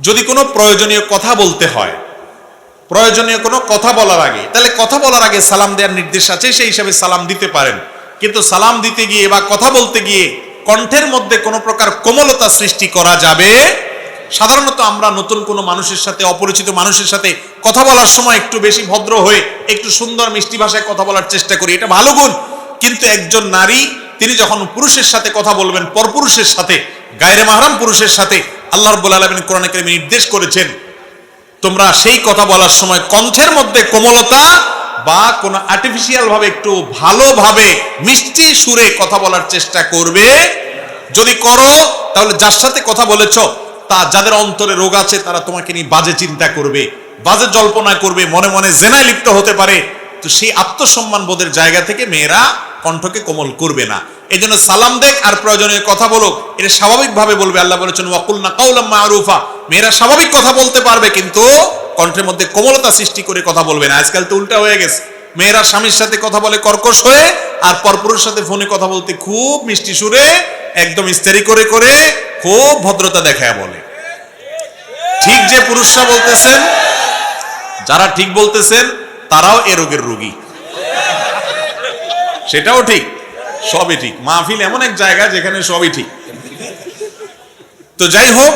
যদি কোনো প্রয়োজনীয় কথা বলতে হয়, প্রয়োজনীয় কোনো কথা বলার আগে, তাহলে কথা বলার আগে সালাম দেওয়ার নির্দেশ আছে, সেই হিসাবে সালাম দিতে পারেন। কিন্তু সালাম দিতে গিয়ে বা কথা বলতে গিয়ে কণ্ঠের মধ্যে কোনো প্রকার কোমলতা সৃষ্টি করা যাবে? সাধারণত আমরা নতুন কোনো মানুষের সাথে, অপরিচিত মানুষের সাথে কথা বলার সময় একটু বেশি ভদ্র হয়ে একটু সুন্দর মিষ্টি ভাষায় কথা বলার চেষ্টা করি, এটা ভালো গুণ। কিন্তু একজন নারী তিনি যখন পুরুষের সাথে কথা বলবেন, পরপুরুষের সাথে, গায়রে মাহরাম পুরুষের সাথে, আল্লাহ রাব্বুল আলামিন কোরআনে কারিমে নির্দেশ করেছেন, তোমরা সেই কথা বলার সময় কণ্ঠের মধ্যে কোমলতা বা কোনো আর্টিফিশিয়াল ভাবে একটু ভালোভাবে মিষ্টি সুরে কথা বলার চেষ্টা করবে। যদি করো, তাহলে যার সাথে কথা বলেছ, তা যাদের অন্তরে রোগ আছে, তারা তোমাকে নিয়ে বাজে চিন্তা করবে, বাজে জল্পনা করবে, মনে মনে জেনায় লিপ্ত হতে পারে। তো সেই আত্মসম্মান বোধের জায়গা থেকে মেয়েরা কণ্ঠকে কোমল করবে না। এই জন্য সালাম দেখ আর প্রয়োজনীয় কথা বলো, এটা স্বাভাবিকভাবে বলবে। আল্লাহ বলেছেন ওয়াকুলনা কাওলাম মারুফা, মেয়েরা স্বাভাবিক কথা বলতে পারবে, কিন্তু কণ্ঠের মধ্যে কোমলতা সৃষ্টি করে কথা বলবে না। আজকাল তো উল্টা হয়ে গেছে, মেয়েরা স্বামীর সাথে কথা বলে কর্কশ হয়ে, আর পরপুরুষের সাথে ফোনে কথা বলতে খুব মিষ্টি সুরে, একদম ইস্তারি করে করে খুব ভদ্রতা দেখায় বলে। ঠিক যে পুরুষরা বলতেছেন, যারা ঠিক বলতেছেন, তারাও এ রোগের রোগী, সেটাও ঠিক, সবই ঠিক। মাহফিল এমন এক জায়গা যেখানে সবই ঠিক। তো যাই হোক,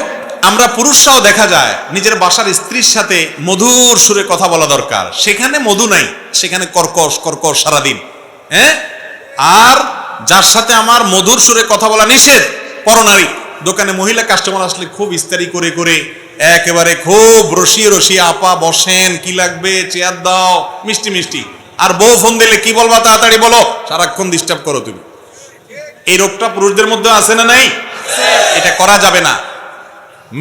আমরা পুরুষরাও দেখা যায় নিজের বাসার স্ত্রীর সাথে মধুর সুরে কথা বলা দরকার, সেখানে মধু নাই, সেখানে কর্কশ কর্কশ সারাদিন। হ্যাঁ, আর যার সাথে আমার মধুর সুরে কথা বলা নিষেধ, পরনারী। দোকানে মহিলা কাস্টমার আসলে খুব ইস্তারি করে করে, একেবারে খুব রসিয়ে রসিয়ে, আপা বসেন, কি লাগবে, চেয়ার দাও, মিষ্টি মিষ্টি। আর বউ ফোন দিলে কি বলবা, তাড়াতাড়ি বলো, সারাক্ষণ ডিস্টার্ব করো তুমি। এই রোগটা পুরুষদের মধ্যে আছে না নাই? এটা করা যাবে না।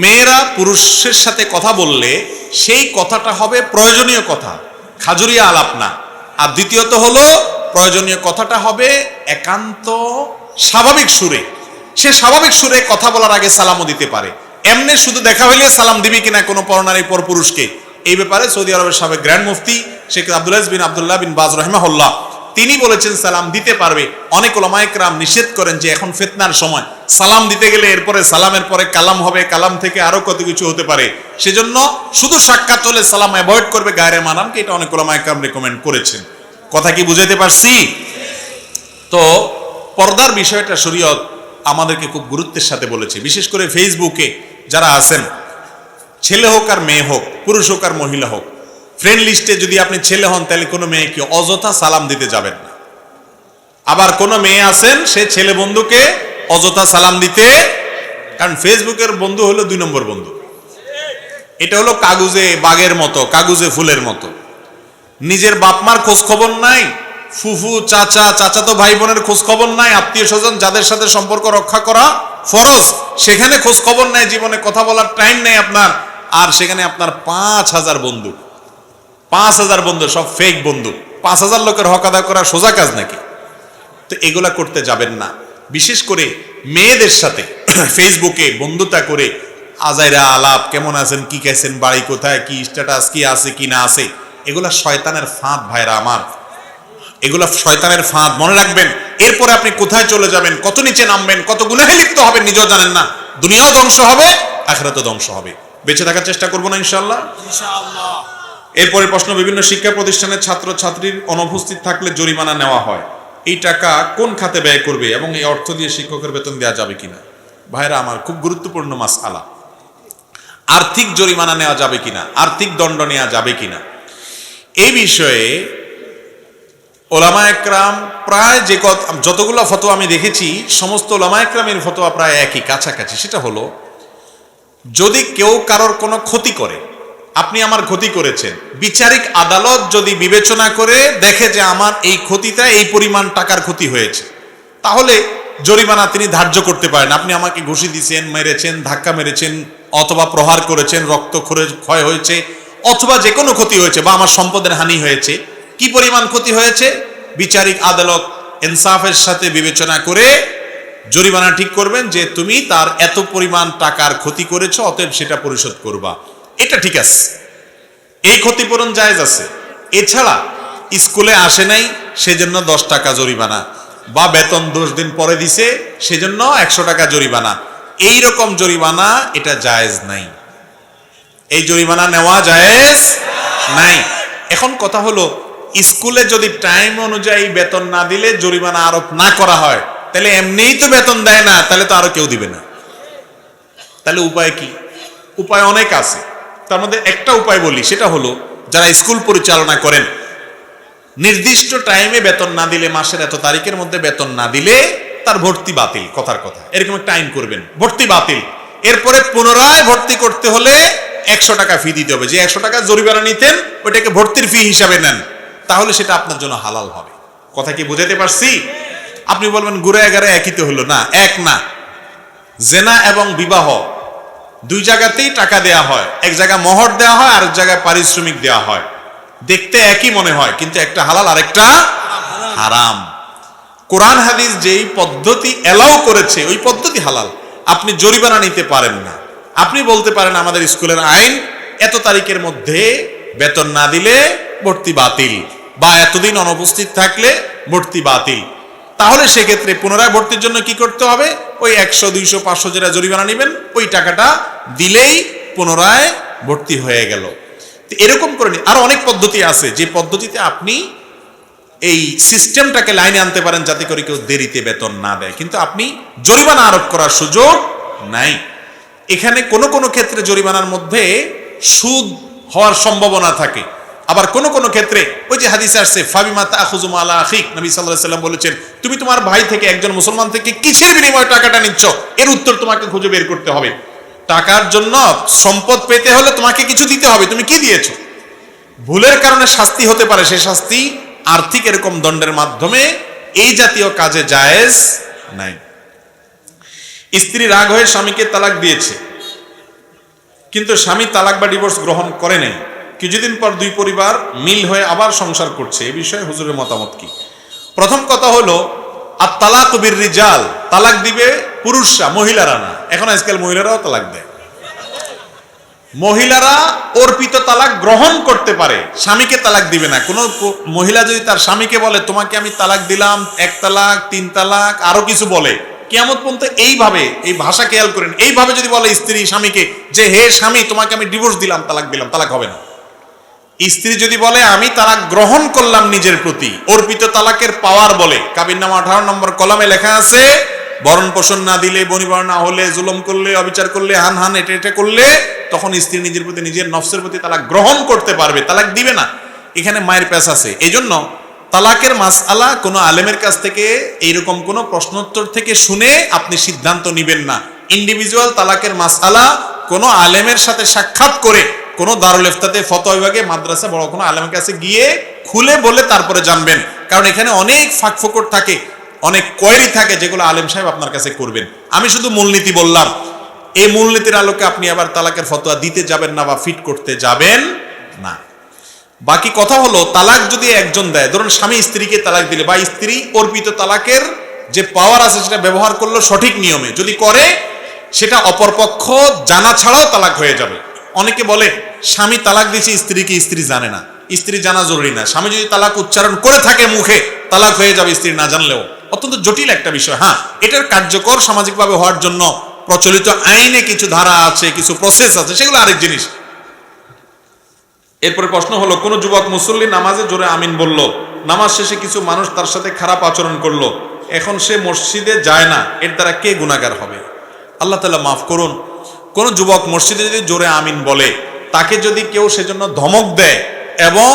মেয়েরা পুরুষের সাথে কথা বললে সেই কথাটা হবে প্রয়োজনীয় কথা, খাজুরিয়া আলাপ না। আর দ্বিতীয়ত হলো, প্রয়োজনীয় কথাটা হবে একান্ত স্বাভাবিক সুরে। সে স্বাভাবিক সুরে কথা বলার আগে সালামও দিতে পারে। এমনি শুধু দেখা হইলে সালাম দিবি কিনা কোনো পরনারী পরপুরুষকে, এই ব্যাপারে সৌদি আরবের সাবেক গ্র্যান্ড মুফতি শেখ আব্দুল আজিজ বিন আব্দুল্লাহ বিন বাজ রাহিমাহুল্লাহ তিনি বলেছেন সালাম দিতে পারবে। অনেক উলামায়ে কেরাম নিষেধ করেন যে এখন ফিতনার সময় সালাম দিতে গেলে এরপরে সালামের পরে কালাম হবে, কালাম থেকে আরো কত কিছু হতে পারে, সেজন্য শুধু সাক্ষাৎ হলে সালাম অ্যাভয়েড করবে গায়রে মাহরামকে, এটা অনেক উলামায়ে কেরাম রেকমেন্ড করেছেন। কথা কি বুঝাইতে পারছি? তো পর্দার বিষয়টা শরীয়ত আমাদেরকে খুব গুরুত্বের সাথে বলেছে। বিশেষ করে ফেসবুকে যারা আছেন, ছেলে হোক আর মেয়ে হোক, পুরুষ হোক আর মহিলা হোক, ফ্রেন্ড লিস্টে যদি আপনি ছেলে হন, তাহলে কোনো মেয়েকে অযথা সালাম দিতে যাবেন না। আবার কোনো মেয়ে আছেন, সে ছেলে বন্ধুকে অযথা সালাম দিতে, কারণ ফেসবুকের বন্ধু হলো 2 নম্বর বন্ধু। এটা হলো কাগজে বাগের মতো, কাগজে ফুলের মতো। নিজের বাপমার খোঁজ খবর নাই, ফুফু চাচা, চাচাতো ভাই বোনের খোঁজ খবর নাই, আত্মীয় স্বজন যাদের সাথে সম্পর্ক রক্ষা করা ফরজ, সেখানে খোঁজ খবর নাই, জীবনে কথা বলার টাইম নেই আপনার। আর সেখানে আপনার 5000 বন্ধু, 5000 বন্ধু, সব ফেক বন্ধু। 5000 লোকের হক আদায় করা সোজা কাজ নাকি? তো এগুলা করতে যাবেন না। বিশেষ করে মেয়েদের সাথে ফেসবুকে বন্ধুতা করে আজাইরা আলাপ, কেমন আছেন, কি খাইছেন, বাড়ি কোথায়, কি স্ট্যাটাস, কি আছে কি না আছে, এগুলা শয়তানের ফাঁদ ভাইরা আমার, এগুলা শয়তানের ফাঁদ, মনে রাখবেন। এরপরে আপনি কোথায় চলে যাবেন, কত নিচে নামবেন, কত গুনাহে লিপ্ত হবেন নিজেও জানেন না। দুনিয়াও ধ্বংস হবে, আখিরাতও ধ্বংস হবে। বেঁচে থাকার চেষ্টা করবো না ইনশাআল্লাহ। এরপরে প্রশ্ন, বিভিন্ন শিক্ষা প্রতিষ্ঠানের ছাত্র ছাত্রীর অনুপস্থিত থাকলে জরিমানা নেওয়া হয়, এই টাকা কোন খাতে ব্যয় করবে এবং এই অর্থ দিয়ে শিক্ষকের বেতন দেওয়া যাবে কিনা? ভাইরা আমার, খুব গুরুত্বপূর্ণ মাসআলা। আর্থিক জরিমানা নেওয়া যাবে কিনা, আর্থিক দণ্ড নেওয়া যাবে কিনা, এই বিষয়ে ওলামা একরাম প্রায় যতগুলো ফতোয়া আমি দেখেছি, সমস্ত ওলামা একরামের ফতোয়া প্রায় একই, কাছাকাছি। সেটা হলো, যদি কেউ কারোর কোনো ক্ষতি করে, আপনি আমার ক্ষতি করেছেন, বিচারিক আদালত যদি বিবেচনা করে দেখে যে আমার এই ক্ষতিটা এই পরিমাণ টাকার ক্ষতি হয়েছে, তাহলে জরিমানা তিনি ধার্য করতে পারেন। আপনি আমাকে ঘুষি দিয়েছেন, মেরেছেন, ধাক্কা মেরেছেন, অথবা প্রহার করেছেন, রক্ত ক্ষয় হয়েছে, অথবা যে কোনো ক্ষতি হয়েছে, বা আমার সম্পদের হানি হয়েছে, কি পরিমাণ ক্ষতি হয়েছে বিচারিক আদালত ইনসাফের সাথে বিবেচনা করে জরিমানা ঠিক করবেন যে তুমি তার এত পরিমাণ টাকার ক্ষতি করেছো, অতএব সেটা পরিশোধ করবা। এটা ঠিক আছে, এই ক্ষতিপূরণ জায়েজ আছে। এছাড়া স্কুলে আসে নাই সেজন্য 10 টাকা জরিমানা, বা বেতন 10 দিন পরে দিছে সেজন্য 100 টাকা জরিমানা, এই রকম জরিমানা এটা জায়েজ নাই, এই জরিমানা নেওয়া জায়েজ নাই। এখন কথা হলো, স্কুলে যদি টাইম অনুযায়ী বেতন না দিলে জরিমানা আরোপ না করা হয়, তাহলে এমনিই তো বেতন দেয় না, তাহলে তো আরো কেউ দিবে না। তাহলে উপায় কি? উপায় অনেক আছে, তার মধ্যে একটা উপায় বলি, সেটা হলো, যারা স্কুল পরিচালনা করেন, নির্দিষ্ট টাইমে বেতন না দিলে, মাসের এত তারিখের মধ্যে বেতন না দিলে তার ভর্তি বাতিল, কথার কথা, এরকম একটা আইন করবেন, ভর্তি বাতিল। এরপরে পুনরায় ভর্তি করতে হলে 100 টাকা ফি দিতে হবে। যে 100 টাকা জরিমানা নিতেন ওইটাকে ভর্তির ফি হিসাবে নেন, তাহলে সেটা আপনার জন্য হালাল হবে। কথা কি বুঝাতে পারছি? আপনি বলবেন ঘুরে এগারে একই তো হলো না, এক না। জেনা এবং বিবাহ দুই জায়গাতেই টাকা দেয়া হয়, এক জায়গায় মোহর দেওয়া হয়, আরেক জায়গায় পারিশ্রমিক দেওয়া হয়। দেখতে একই মনে হয়, কিন্তু একটা হালাল আরেকটা হারাম। কোরআন হাদিস যেই পদ্ধতি এলাও করেছে ওই পদ্ধতি হালাল, আপনি জরিমানা নিতে পারেন না। আপনি বলতে পারেন আমাদের স্কুলের আইন এত তারিখের মধ্যে বেতন না দিলে ভর্তি বাতিল, বা এতদিন অনুপস্থিত থাকলে ভর্তি বাতিল। তাহলে সেক্ষেত্রে পুনরায় ভর্তির জন্য কি করতে হবে? ওই 100, 200, 500 যেটা জরিমানা নেবেন ওই টাকাটা দিলেই পুনরায় ভর্তি হয়ে গেল। এরকম করে আরো অনেক পদ্ধতি আছে, যে পদ্ধতিতে আপনি এই সিস্টেমটাকে লাইনে আনতে পারেন যাতে করে কেউ দেরিতে বেতন না দেয়, কিন্তু আপনি জরিমানা আরোপ করার সুযোগ নাই। এখানে কোনো কোনো ক্ষেত্রে জরিমানার মধ্যে সুদ হওয়ার সম্ভাবনা থাকে, আবার কোন কোন ক্ষেত্রে ওই যে হাদিসে আসছে ফাবিমা তাখুযু মালা আখিক, নবী সাল্লাল্লাহু আলাইহি ওয়াসাল্লাম বলেছেন, তুমি তোমার ভাই থেকে, একজন মুসলমান থেকে কিসের বিনিময়ে টাকাটা নিচ্ছ, এর উত্তর তোমাকে খুঁজে বের করতে হবে। টাকার জন্য সম্পদ পেতে হলে তোমাকে কিছু দিতে হবে, তুমি কি দিয়েছো? ভুলের কারণে শাস্তি হতে পারে, সেই শাস্তি আর্থিক এরকম দণ্ডের মাধ্যমে এই জাতীয় কাজে জায়েজ নাই। স্ত্রী রাগ হয়ে স্বামীকে তালাক দিয়েছে, কিন্তু স্বামী তালাক বা ডিভোর্স গ্রহণ করে নাই, কিছুদিন পর দুই পরিবার মিল হয়ে আবার সংসার করছে, এ বিষয়ে হুজুরের মতামত কি? প্রথম কথা হলো, আর তালাক বির রিজাল, তালাক দিবে পুরুষরা, মহিলারা না। এখন আজকাল মহিলারাও তালাক দেয়। মহিলারা অর্পিত তালাক গ্রহণ করতে পারে, স্বামীকে তালাক দিবে না। কোন মহিলা যদি তার স্বামীকে বলে তোমাকে আমি তালাক দিলাম, 1 তালাক, 3 তালাক, আরো কিছু বলে, কিয়ামত পর্যন্ত এইভাবে, এই ভাষা খেয়াল করেন, এইভাবে যদি বলে স্ত্রী স্বামীকে যে হে স্বামী তোমাকে আমি ডিভোর্স দিলাম, তালাক দিলাম, তালাক হবে না। স্ত্রী যদি বলে আমি তালাক গ্রহণ করলাম নিজের প্রতি, অর্পিত তালাকের পাওয়ার বলে, কাবিননামা 18 নম্বর কলামে লেখা আছে, বরণ পোষণ না দিলে, বনিবর না হলে, জুলুম করলে, অবিচার করলে, হান এটা করলে, তখন স্ত্রী নিজের প্রতি, নিজের নফসের প্রতি তালাক গ্রহণ করতে পারবে, তালাক দিবে না। এখানে মায়ের পেশ আছে। এই জন্য তালাকের মাসআলা কোনো আলেমের কাছ থেকে, এইরকম কোনো প্রশ্নোত্তর থেকে শুনে আপনি সিদ্ধান্ত নিবেন না। ইন্ডিভিজুয়াল তালাকের মাসআলা কোনো আলেমের সাথে সাক্ষাৎ করে, কোনো দারুল ইফতাতে, ফতোয়া বিভাগে, মাদ্রাসা, বড় কোনো আলেমের কাছে গিয়ে খুলে বলে তারপরে জানবেন, কারণ এখানে অনেক ফাঁক ফোকর থাকে, অনেক কোয়েরি থাকে, যেগুলো আলেম সাহেব আপনার কাছে করবেন। আমি শুধু মূলনীতি বললাম, এই মূলনীতির আলোকে আপনি আবার তালাকের ফতোয়া দিতে যাবেন না বা ফিট করতে যাবেন না। বাকি কথা হলো, তালাক যদি একজন দেয়, ধরুন স্বামী স্ত্রীকে তালাক দিলে, বা স্ত্রী অর্পিত তালাকের যে পাওয়ার আছে সেটা ব্যবহার করলো সঠিক নিয়মে, যদি করে সেটা অপরপক্ষ জানা ছাড়াও তালাক হয়ে যাবে। অনেকে বলে স্বামী তালাক দিয়েছে স্ত্রীকে, স্ত্রী জানে না। স্ত্রী জানা জরুরি না, স্বামী যদি তালাক উচ্চারণ করে থাকে মুখে, তালাক হয়ে যাবে স্ত্রী না জানলেও। অত্যন্ত জটিল একটা বিষয়। হ্যাঁ, এটার কার্যকর সামাজিকভাবে হওয়ার জন্য প্রচলিত আইনে কিছু ধারা আছে, কিছু প্রসেস আছে, সেগুলো আরেক জিনিস। এরপরে প্রশ্ন হলো, কোন যুবক মুসল্লি নামাজে জোরে আমিন বলল, নামাজ শেষে কিছু মানুষ তার সাথে খারাপ আচরণ করলো, এখন সে মসজিদে যায় না, এর দ্বারা কে গুনাহগার হবে? আল্লাহ তাআলা মাফ করুন। কোন যুবক মসজিদে যদি জোরে আমিন বলে, তাকে যদি কেউ সেজন্য ধমক দেয় এবং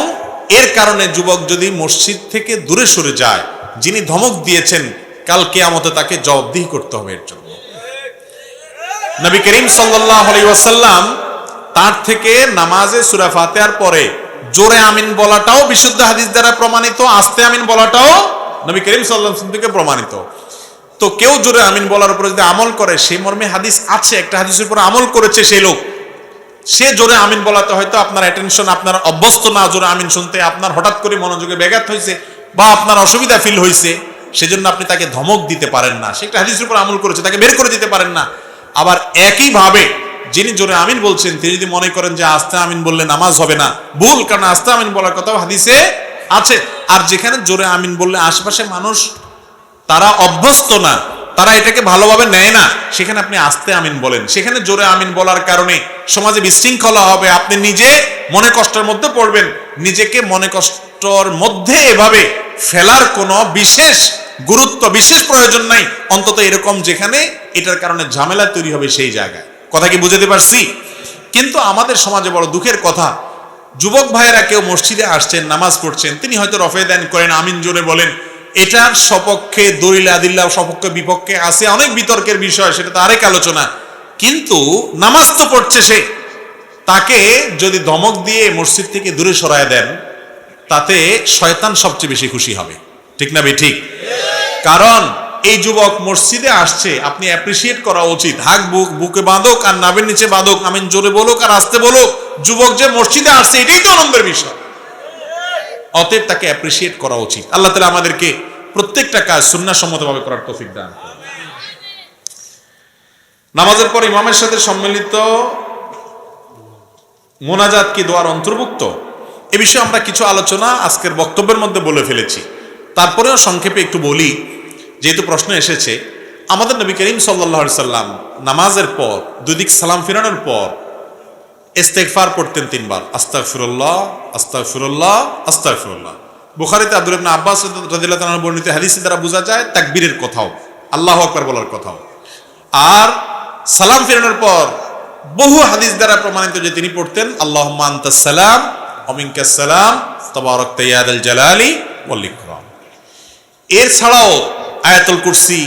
এর কারণে যুবক যদি মসজিদ থেকে দূরে সরে যায়, যিনি ধমক দিয়েছেন কাল কিয়ামতে তাকে জবাবদিহি করতে হবে এর জন্য। নবী করিম সাল্লাল্লাহু আলাইহি ওয়াসাল্লাম তার থেকে নামাজে সূরা ফাতিহার পরে জোরে আমিন বলাটাও বিশুদ্ধ হাদিস দ্বারা প্রমাণিত, আস্তে আমিন বলাটাও নবী করিম সাল্লাল্লাহু আলাইহি ওয়াসাল্লাম থেকে প্রমাণিত। তো কেউ জোরে আমিন বলার উপরে যদি আমল করে, সেই মর্মে হাদিস আছে, একটা হাদিসের উপর আমল করেছে সেই লোক, সে জোরে আমিন বলাতে হয়তো আপনার অ্যাটেনশন, আপনার অভ্যস্ত না জোরে আমিন শুনতে, আপনার হঠাৎ করে মনোযোগে ব্যাঘাত হয়েছে বা আপনার অসুবিধা ফিল হয়েছে, সেজন্য আপনি তাকে ধমক দিতে পারেন না। সে একটা হাদিসের উপর আমল করেছে, তাকে বের করে দিতে পারেন না। আবার একইভাবে যিনি জোরে আমিন বলছেন, তিনি যদি মনে করেন যে আস্তে আমিন বললে নামাজ হবে না, ভুল, কারণ আস্তে আমিন বলার কথাও হাদিসে আছে। আর যেখানে জোরে আমিন বললে আশেপাশে মানুষ তারা অভ্যস্ত না, তারা এটাকে ভালোভাবে নেয় না, সেখানে আপনি আস্তে আমিন বলেন। সেখানে জোরে আমিন বলার কারণে সমাজে বিশৃঙ্খলা হবে, আপনি নিজে মনে কষ্টের মধ্যে পড়বেন। নিজেকে মনে কষ্টর মধ্যে এভাবে ফেলার কোনো বিশেষ গুরুত্ব, বিশেষ প্রয়োজন নাই, অন্তত এরকম যেখানে এটার কারণে ঝামেলা তৈরি হবে সেই জায়গায়। কথা কি বুঝতে পারছি? কিন্তু আমাদের সমাজে বড় দুঃখের কথা, যুবক ভাইয়েরা কেউ মসজিদে আসছেন, নামাজ পড়ছেন, তিনি হয়তো রফে দান করেন, আমিন জোরে বলেন, এটার সপক্ষে দলিল আদিল্লাহ সপক্ষে বিপক্ষে আছে, অনেক বিতর্কের বিষয়, সেটা তো আরেক আলোচনা। কিন্তু নামাজ তো পড়ছে সে, তাকে যদি ধমক দিয়ে মসজিদ থেকে দূরে সরায় দেন, তাতে শয়তান সবচেয়ে বেশি খুশি হবে। ঠিক না বে ঠিক? কারণ এই যুবক মসজিদে আসছে, আপনি অ্যাপ্রিসিয়েট করা উচিত। হাক বুকে বাঁধক আর নাভের নিচে বাঁধক, আমিন জোরে বলুক আর আস্তে বলুক, যুবক যে মসজিদে আসছে এটাই তো আনন্দের বিষয়। অতএব তাকে অ্যাপ্রিসিয়েট করা উচিত। আল্লাহ তাআলা আমাদেরকে প্রত্যেকটা কাজ সুন্নাহসম্মতভাবে করার তৌফিক দান করুন। নামাজের পর ইমামের সাথে সম্মিলিত মোনাজাত কি দোয়ার অন্তর্ভুক্ত? এ বিষয়ে আমরা কিছু আলোচনা আজকের বক্তব্যের মধ্যে বলে ফেলেছি, তারপরেও সংক্ষেপে একটু বলি, যেহেতু প্রশ্ন এসেছে। আমাদের নবী করিম সাল্লাল্লাহু আলাইহি সাল্লাম নামাজের পর দুই দিক সালাম ফিরানোর পর ইস্তেগফার পড়তেন 3 বার, আস্তাগফিরুল্লাহ আস্তাগফিরুল্লাহ আস্তাগফিরুল্লাহ। বুখারীতে আব্দুল্লাহ ইবনে আব্বাস রাদিয়াল্লাহু তাআলা বর্ণিত হাদিসের দ্বারা বোঝা যায় তাকবীরের কথাও, আল্লাহু আকবার বলার কথাও। আর সালাম ফিরানোর পর বহু হাদিস দ্বারা প্রমাণিত যে তিনি পড়তেন আল্লাহুম্মা আনতাস সালাম ওয়া মিনকাস সালাম তাবারাকতা ইয়া যাল জালালি ওয়াল ইকরাম। এর ছাড়াও আয়াতুল কুরসি,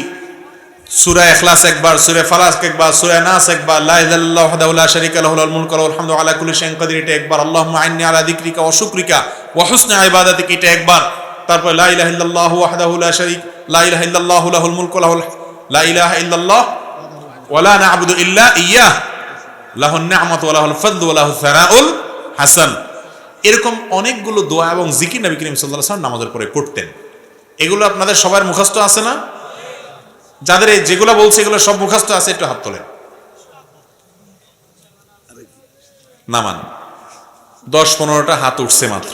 সূরা ইখলাস একবার, সূরা ফালাক একবার, সূরা নাস একবার, লা ইলাহা ইল্লাল্লাহু ওয়াহদাহু লা শারীকা লাহু লাহুল মুলকু ওয়া লাহুল হামদু আলা কুল্লি শাইইন কাদির এটা একবার, আল্লাহুম্মা আইন্নী আলা যিকরিকা ওয়া শুকরিকা ওয়া হুসনি ইবাদাতিকা এটা একবার। তারপর লা ইলাহা ইল্লাল্লাহু ওয়াহদাহু লা শারীকা লা ইলাহা ইল্লাল্লাহু লাহুল মুলকু ওয়া লাহুল লা ইলাহা ইল্লাল্লাহ ওয়া লা না'বুদু ইল্লা ইয়্যাহ লাহুন নি'মাতু ওয়া লাহুল ফাদলু ওয়া লাহুস সানাউল হাসান। এরকম অনেকগুলো দোয়া এবং জিকির নবী করিম সাল্লাল্লাহু আলাইহি ওয়াসাল্লাম নামাজের পরে করতেন। এগুলো আপনাদের সবার মুখস্থ আছে না? যাদের যেগুলো বলছে এগুলো সব মুখস্থ আছে, একটু হাত তোলেন। নামান 10-15টা হাত উঠছে মাত্র।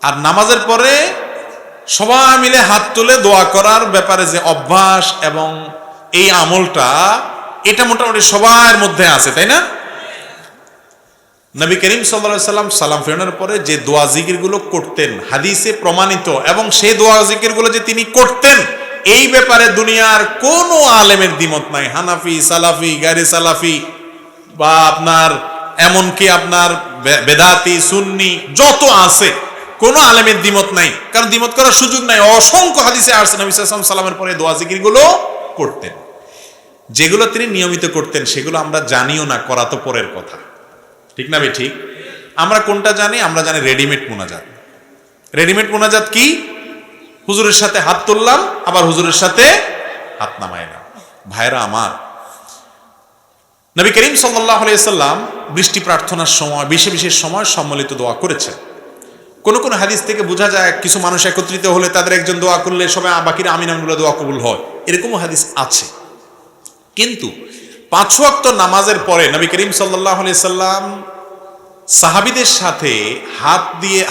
আর নামাজের পরে সবাই মিলে হাত তুলে দোয়া করার ব্যাপারে যে অভ্যাস এবং এই আমলটা, এটা মোটামুটি সবার মধ্যে আছে, তাই না? নবী করিম সাল্লাল্লাহু আলাইহি ওয়াসাল্লাম সালাম ফেরানোর পরে যে দোয়া জিকিরগুলো করতেন হাদিসে প্রমাণিত, এবং সেই দোয়া জিকিরগুলো যে তিনি করতেন এই ব্যাপারে দুনিয়ার কোনো আলেমের দ্বিমত নাই। হানাফি, সালাফি, গায়রে সালাফি বা আপনার এমনকি আপনার বেদাতি, সুন্নি যত আছে, কোনো আলেমের দ্বিমত নাই, কারণ দ্বিমত করার সুযোগ নাই। অসংখ্য হাদিসে আসছে নবী সাল্লাল্লাহু আলাইহি ওয়াসাল্লামের পরে দোয়া জিকিরগুলো করতেন। যেগুলো তিনি নিয়মিত করতেন সেগুলো আমরা জানিও না, করা তো পরের কথা। ঠিক না ভাই ঠিক? আমরা কোনটা জানি? আমরা জানি রেডিমেড মুনাজাত। রেডিমেড মুনাজাত কি? হুজুরের সাথে হাত তুললাম, আবার হুজুরের সাথে হাত নামাইলাম। ভাইরা আমার, নবী করিম সাল্লাল্লাহু আলাইহি ওয়াসাল্লাম বৃষ্টি প্রার্থনার সময় বিশেষ সময় সম্মিলিত দোয়া করেছেন। কোন কোন হাদিস থেকে বোঝা যায় কিছু মানুষ একত্রিত হলে তাদের একজন দোয়া করলে সবাই বাকিরা আমিন আমিন বলে দোয়া কবুল হয়, এরকমও হাদিস আছে। কিন্তু 5 ওয়াক্ত নামাজের পরে নবী করিম সাল্লাল্লাহু আলাইহি সাল্লাম সাহাবীদের সাথে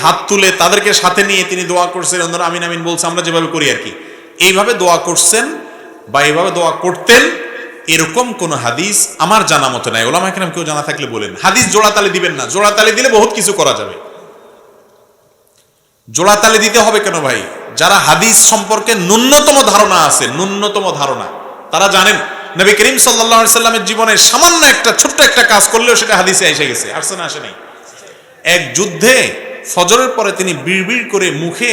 হাত তুলে তাদেরকে সাথে নিয়ে তিনি দোয়া করছেন, অন্যরা আমিন আমিন বলছে, আমরা যেভাবে করি আর কি, এইভাবে দোয়া করছেন বা এইভাবে দোয়া করতেন, এরকম কোন হাদিস আমার জানা মতো নাই। ওলামা কেরাম কেউ জানা থাকলে বলেন। হাদিস জোড়াতালি দিবেন না, জোড়াতালি দিলে বহুত কিছু করা যাবে। জোড়াতালি দিতে হবে কেন ভাই? যারা হাদিস সম্পর্কে ন্যূনতম ধারণা আছে, ন্যূনতম ধারণা, তারা জানেন নবী করিম সাল্লাল্লাহু আলাইহি সাল্লামের জীবনে সামান্য একটা ছোট্ট একটা কাজ করলেও সেটা হাদিসে এসে গেছে। আসছে না আসে নাই? এক যুদ্ধে ফজরের পরে তিনি বিড়বিড় করে মুখে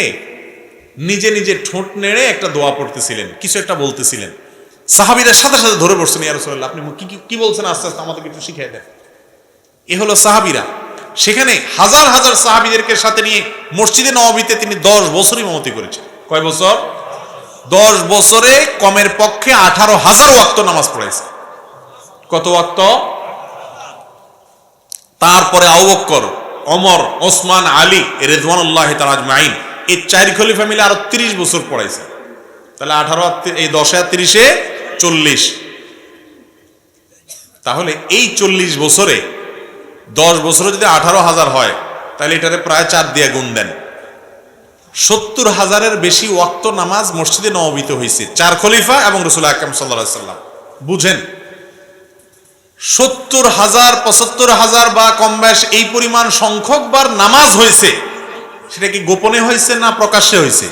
নিজে নিজে ঠোঁট নেড়ে একটা দোয়া পড়তেছিলেন, কিছু একটা বলতেছিলেন। সাহাবীরা সাথে সাথে ধরে পড়ছেন, ইয়া রাসূলুল্লাহ আপনি কি বলছেন, আস্তে আস্তে আমাদেরকে একটু শিখিয়ে দেন। এ হলো সাহাবীরা। সেখানে হাজার হাজার সাহাবীদেরকে সাথে নিয়ে মসজিদে নববীতে তিনি 10 বছর ইমামতি করেছেন। কয় বছর? 10 বছরে কমের পক্ষে 18,000 ওয়াক্ত নামাজ পড়াইছে। কত ওয়াক্ত? তারপরে আবু বকর, ওমর, ওসমান, আলী রিদওয়ানুল্লাহি তাআলা আজমাইন, এই 4 খলিফা মিলে আরো 30 বছর পড়াইছে। তাহলে 18 এই 10 আর 30 40। তাহলে এই 40 বছরে 10 বছরে যদি 18,000 হয়, তাহলে এটারে প্রায় 4 দিয়ে গুণ দেন। 70,000-এর বেশি ওয়াক্ত নামাজ মসজিদে নববীতে হয়েছে 4 খলিফা এবং রাসূল আকরাম সাল্লাল্লাহু আলাইহি সাল্লাম। বুঝেন, 70,000 75,000 বা কম বেশ এই পরিমাণ সংখ্যকবার নামাজ হয়েছে, সেটা কি গোপনে হয়েছে না প্রকাশ্যে হয়েছে?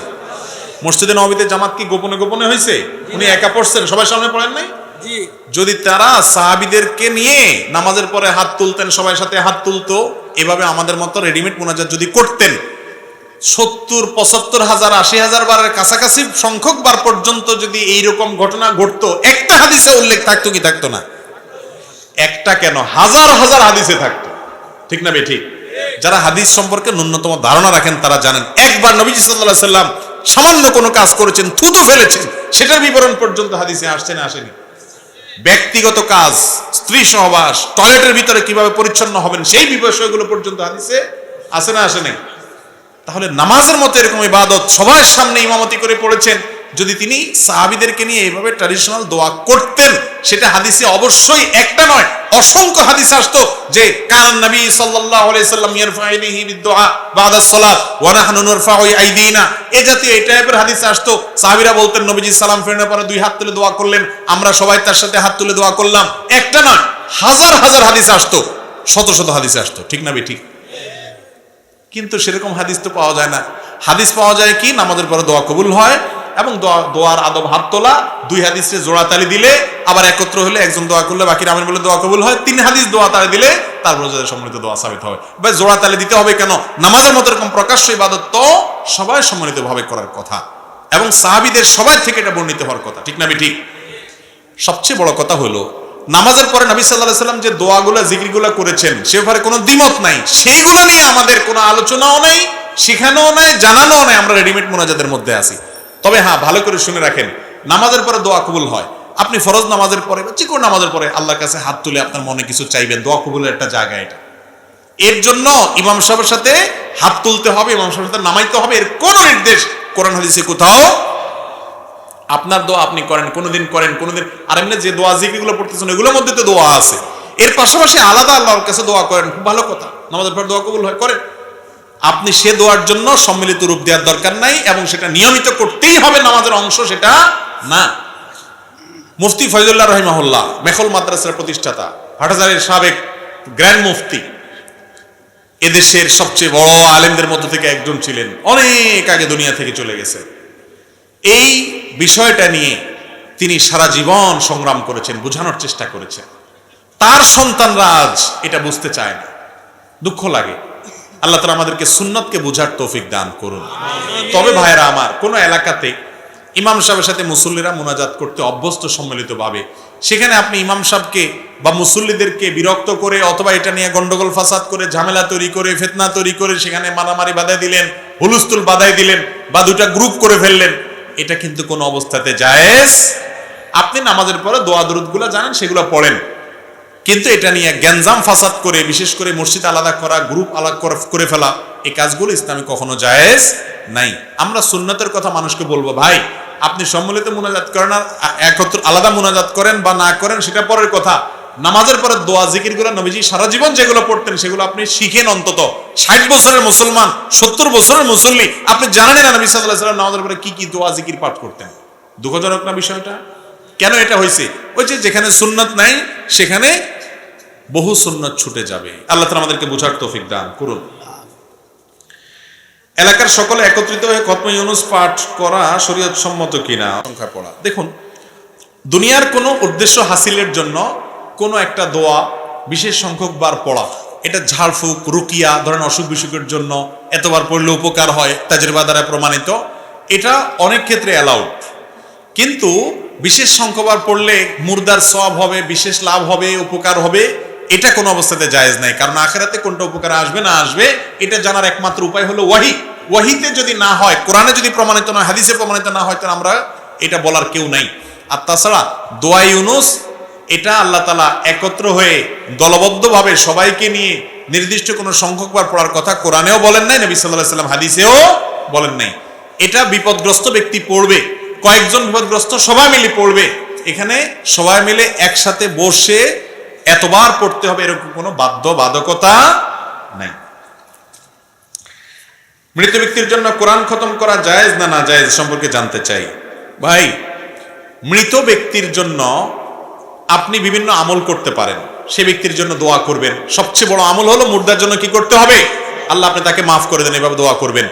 মসজিদে নববীতে জামাত কি গোপনে গোপনে হয়েছে? উনি একা পড়ছেন, সবাই সামনে পড়েন নাই? যদি তারা সাহাবীদেরকে নিয়ে নামাজের পরে হাত তুলতেন, সবাই সাথে হাত তুলতো, এভাবে আমাদের মতো রেডিমেড মুনাজাত যদি করতেন, 70, 75,000, 80,000 বারের কাছাকাছি সংখ্যক বার পর্যন্ত যদি এইরকম ঘটনা ঘটতো, একটা হাদিসে উল্লেখ থাকতো কি থাকতো না? একটা কেন, হাজার হাজার হাদিসে থাকতো। ঠিক না বেঠিক? যারা হাদিস সম্পর্কে ন্যূনতম ধারণা রাখেন তারা জানেন, একবার নবীজি সাল্লাল্লাহু আলাইহি সাল্লাম সামান্য কোনো কাজ করেছেন, থুতু ফেলেছেন, সেটার বিবরণ পর্যন্ত হাদিসে আসছে না আসেনি? ব্যক্তিগত কাজ, স্ত্রী সহবাস, টয়লেটের ভিতরে কিভাবে পরিচ্ছন্ন হবেন, সেই বিষয়গুলো পর্যন্ত হাদিসে আসে না আসে নাই? তাহলে নামাজের মতো এরকম ইবাদত সবার সামনে ইমামতি করে পড়েছেন, যদি তিনি সাহাবীদেরকে নিয়ে এইভাবে ট্র্যাডিশনাল দোয়া করতেন, সেটা হাদিসে অবশ্যই একটা নয় অসংখ্য হাদিস আসতো যে কানান নবী সাল্লাল্লাহু আলাইহি সাল্লাম ইয়ারফাইহি বিদুআ বাদাস সালাত ওয়া নাহনু নারফাউ আইদিনা, এই জাতীয় এই টাইপের হাদিস আসতো। সাহাবীরা বলতেন নবীজি সালাম ফেরানোর পরে 2 হাত তুলে দোয়া করলেন, আমরা সবাই তার সাথে হাত তুলে দোয়া করলাম। একটা নয়, হাজার হাজার হাদিস আসতো, শত শত হাদিস আসতো। ঠিক না বেঠিক? কিন্তু সেরকম হাদিস তো পাওয়া যায় না। হাদিস পাওয়া যায় কি, নামাজের পরে দোয়া কবুল হয় এবং দোয়ার আদব হাত তোলা, 2 হাদিসে জোড়াতালি দিলে, আবার একত্র হলে একজন দোয়া করলে বাকিরা আমিন বলে দোয়া কবুল হয়। 3 হাদিস দোয়াতালি দিলে তারপর যাদের সম্মানিত দোয়া সাবিত হবে। ভাই জোড়াতালি দিতে হবে কেন? নামাজের মতো এরকম প্রকাশ্য ইবাদত তো সবাই সম্মানিতভাবে করার কথা এবং সাহাবীদের সবাই থেকে এটা বর্ণিত হওয়ার কথা। ঠিক না ঠিক? সবচেয়ে বড় কথা হলো, নামাজের পরে নবী সাল্লাল্লাহু আলাইহি সাল্লাম যে দোয়াগুলো জিকিরগুলো করেছেন, সে ব্যাপারে কোনো দ্বিমত নাই, সেইগুলো নিয়ে আমাদের কোনো আলোচনাও নাই, শেখানোও নাই, জানানোও নাই। আমরা রেডিমেড মুনাজাতের মধ্যে আছি। তবে হ্যাঁ, ভালো করে শুনে রাখেন, নামাজের পরে দোয়া কবুল হয়। আপনি ফরজ নামাজের পরে বা যে কোনো নামাজের পরে আল্লাহর কাছে হাত তুলে আপনার মনে কিছু চাইবেন, দোয়া কবুলের একটা জায়গা এটা। এর জন্য ইমাম সাহেবের সাথে হাত তুলতে হবে, ইমাম সাহেবের সাথে নামাইতে হবে, এর কোনো নির্দেশ কোরআন হাদিসে কোথাও। আপনার দোয়া আপনি করেন, কোনোদিন করেন, কোনোদিন আর এমনি যে দোয়া জিকিরগুলো পড়তেছেন এগুলোর মধ্যে তো দোয়া আছে। এর পাশাপাশি আলাদা আল্লাহর কাছে দোয়া করেন, খুব ভালো কথা। নামাজের পর দোয়া কবুল হয়, করেন। আপনি সে দোয়ার জন্য সম্মিলিত রূপ দেওয়ার দরকার নাই এবং সেটা নিয়মিত করতেই হবে, নামাজের অংশ সেটা না। মুফতি ফয়জুল্লাহ রাহিমাহুল্লাহ, মেখল মাদ্রাসার প্রতিষ্ঠাতা, হাটহাজারীর সাবেক গ্র্যান্ড মুফতি, এদেশের সবচেয়ে বড় আলেমদের মধ্য থেকে একজন ছিলেন, অনেক আগে দুনিয়া থেকে চলে গেছে। এই বিষয়টা নিয়ে তিনি সারা জীবন সংগ্রাম করেছেন, বোঝানোর চেষ্টা করেছেন। তার সন্তানরা আজ এটা বুঝতে চায় না, দুঃখ লাগে। আল্লাহ তাআলা আমাদেরকে সুন্নাতকে বোঝার তৌফিক দান করুন। তবে ভাইরা আমার, কোন এলাকাতে ইমাম সাহেবের সাথে মুসল্লিরা মুনাজাত করতে অভ্যস্ত সম্মিলিতভাবে, সেখানে আপনি ইমাম সাহেবকে বা মুসল্লিদেরকে বিরক্ত করে অথবা এটা নিয়ে গন্ডগোল ফাসাদ করে, ঝামেলা তৈরি করে, ফিতনা তৈরি করে, সেখানে মারামারি বাধাই দিলেন, হুলস্থুল বাধাই দিলেন বা 2টা গ্রুপ করে ফেললেন, এটা কিন্তু কোনো অবস্থাতে জায়েজ। আপনি নামাজের পরে দোয়া দরুদগুলো জানেন, সেগুলো পড়েন, কিন্তু এটা নিয়ে গ্যাঞ্জাম ফাসাদ করে, বিশেষ করে মসজিদ আলাদা করা, গ্রুপ আলাদা করে ফেলা, এই কাজগুলো ইসলামে কখনো জায়েজ নাই। আমরা সুন্নতের কথা মানুষকে বলবো, ভাই আপনি সম্মিলিত মুনাজাত করেন আর একত্র আলাদা মুনাজাত করেন বা না করেন সেটা পরের কথা। নামাজের পরে দোয়া জিকিরগুলো নবীজি সারা জীবন যেগুলো পড়তেন সেগুলো আপনি শিখেন। অন্তত 60 বছরের মুসলমান, 70 বছরের মুসল্লি, আপনি জানেন না নবী সাল্লাল্লাহু আলাইহি ওয়াসাল্লাম নামাজের পরে কি কি দোয়া জিকির পাঠ করতেন? দুঃখজনক না বিষয়টা? কেন এটা হয়েছে? ওই যে যেখানে সুন্নাত নাই সেখানে বহু সুন্নাত ছুটে যাবে। আল্লাহ তাআলা আমাদেরকে বোঝার তৌফিক দান করুন। এলাকার সকলে একত্রিত হয়ে খতমে ইউনুস পাঠ করা শরীয়ত সম্মত কিনা? সংখ্যা পড়া। দেখুন, দুনিয়ার কোনো উদ্দেশ্য হাসিলের জন্য কোনো একটা দোয়া বিশেষ সংখ্যক বার পড়া, এটা ঝাড়ফুঁক, রুকিয়া, ধরেন অসুখ বিসুখের জন্য এতবার পড়লে উপকার হয়, তাজরিবা দ্বারা প্রমাণিত, এটা অনেক ক্ষেত্রে অ্যালাউড। কিন্তু বিশেষ সংখ্যকবার পড়লে মুর্দার সওয়াব হবে, বিশেষ লাভ হবে, উপকার হবে, এটা কোনো অবস্থাতে জায়েজ নাই। কারণ আখিরাতে কোনটা উপকার আসবে না আসবে এটা জানার একমাত্র উপায় হলো ওয়াহি। ওয়াহিতে যদি না হয়, কোরআনে যদি প্রমাণিত না, হাদিসে প্রমাণিত না হয়, তাহলে আমরা এটা বলার কেউ নাই। আর তাছাড়া দোয়া ইউনুস এটা আল্লাহ তাআলা একত্র হয়ে দলবদ্ধভাবে সবাইকে নিয়ে নির্দিষ্ট কোনো সংখ্যকবার পড়ার কথা কোরআনেও বলেন নাই, নবী সাল্লাল্লাহু আলাইহি ওয়াসাল্লাম হাদিসেও বলেন নাই। এটা বিপদগ্রস্ত ব্যক্তি পড়বে, কয়েকজন বিপদগ্রস্ত সবাই মিলে পড়বে। এখানে সবাই মিলে একসাথে বসে এতবার পড়তে হবে এরকম কোনো বাধ্যবাধকতা নাই। মৃত ব্যক্তির জন্য কোরআন খতম করা জায়েজ না না জায়েজ সম্পর্কে জানতে চাই। ভাই, মৃত ব্যক্তির জন্য আপনি বিভিন্ন আমল করতে পারেন, সে ব্যক্তির জন্য দোয়া করবেন। সবচেয়ে বড় আমল হলো মুর্দার জন্য কি করতে হবে? আল্লাহ আপনি তাকে মাফ করে দেন, এভাবে দোয়া করবেন।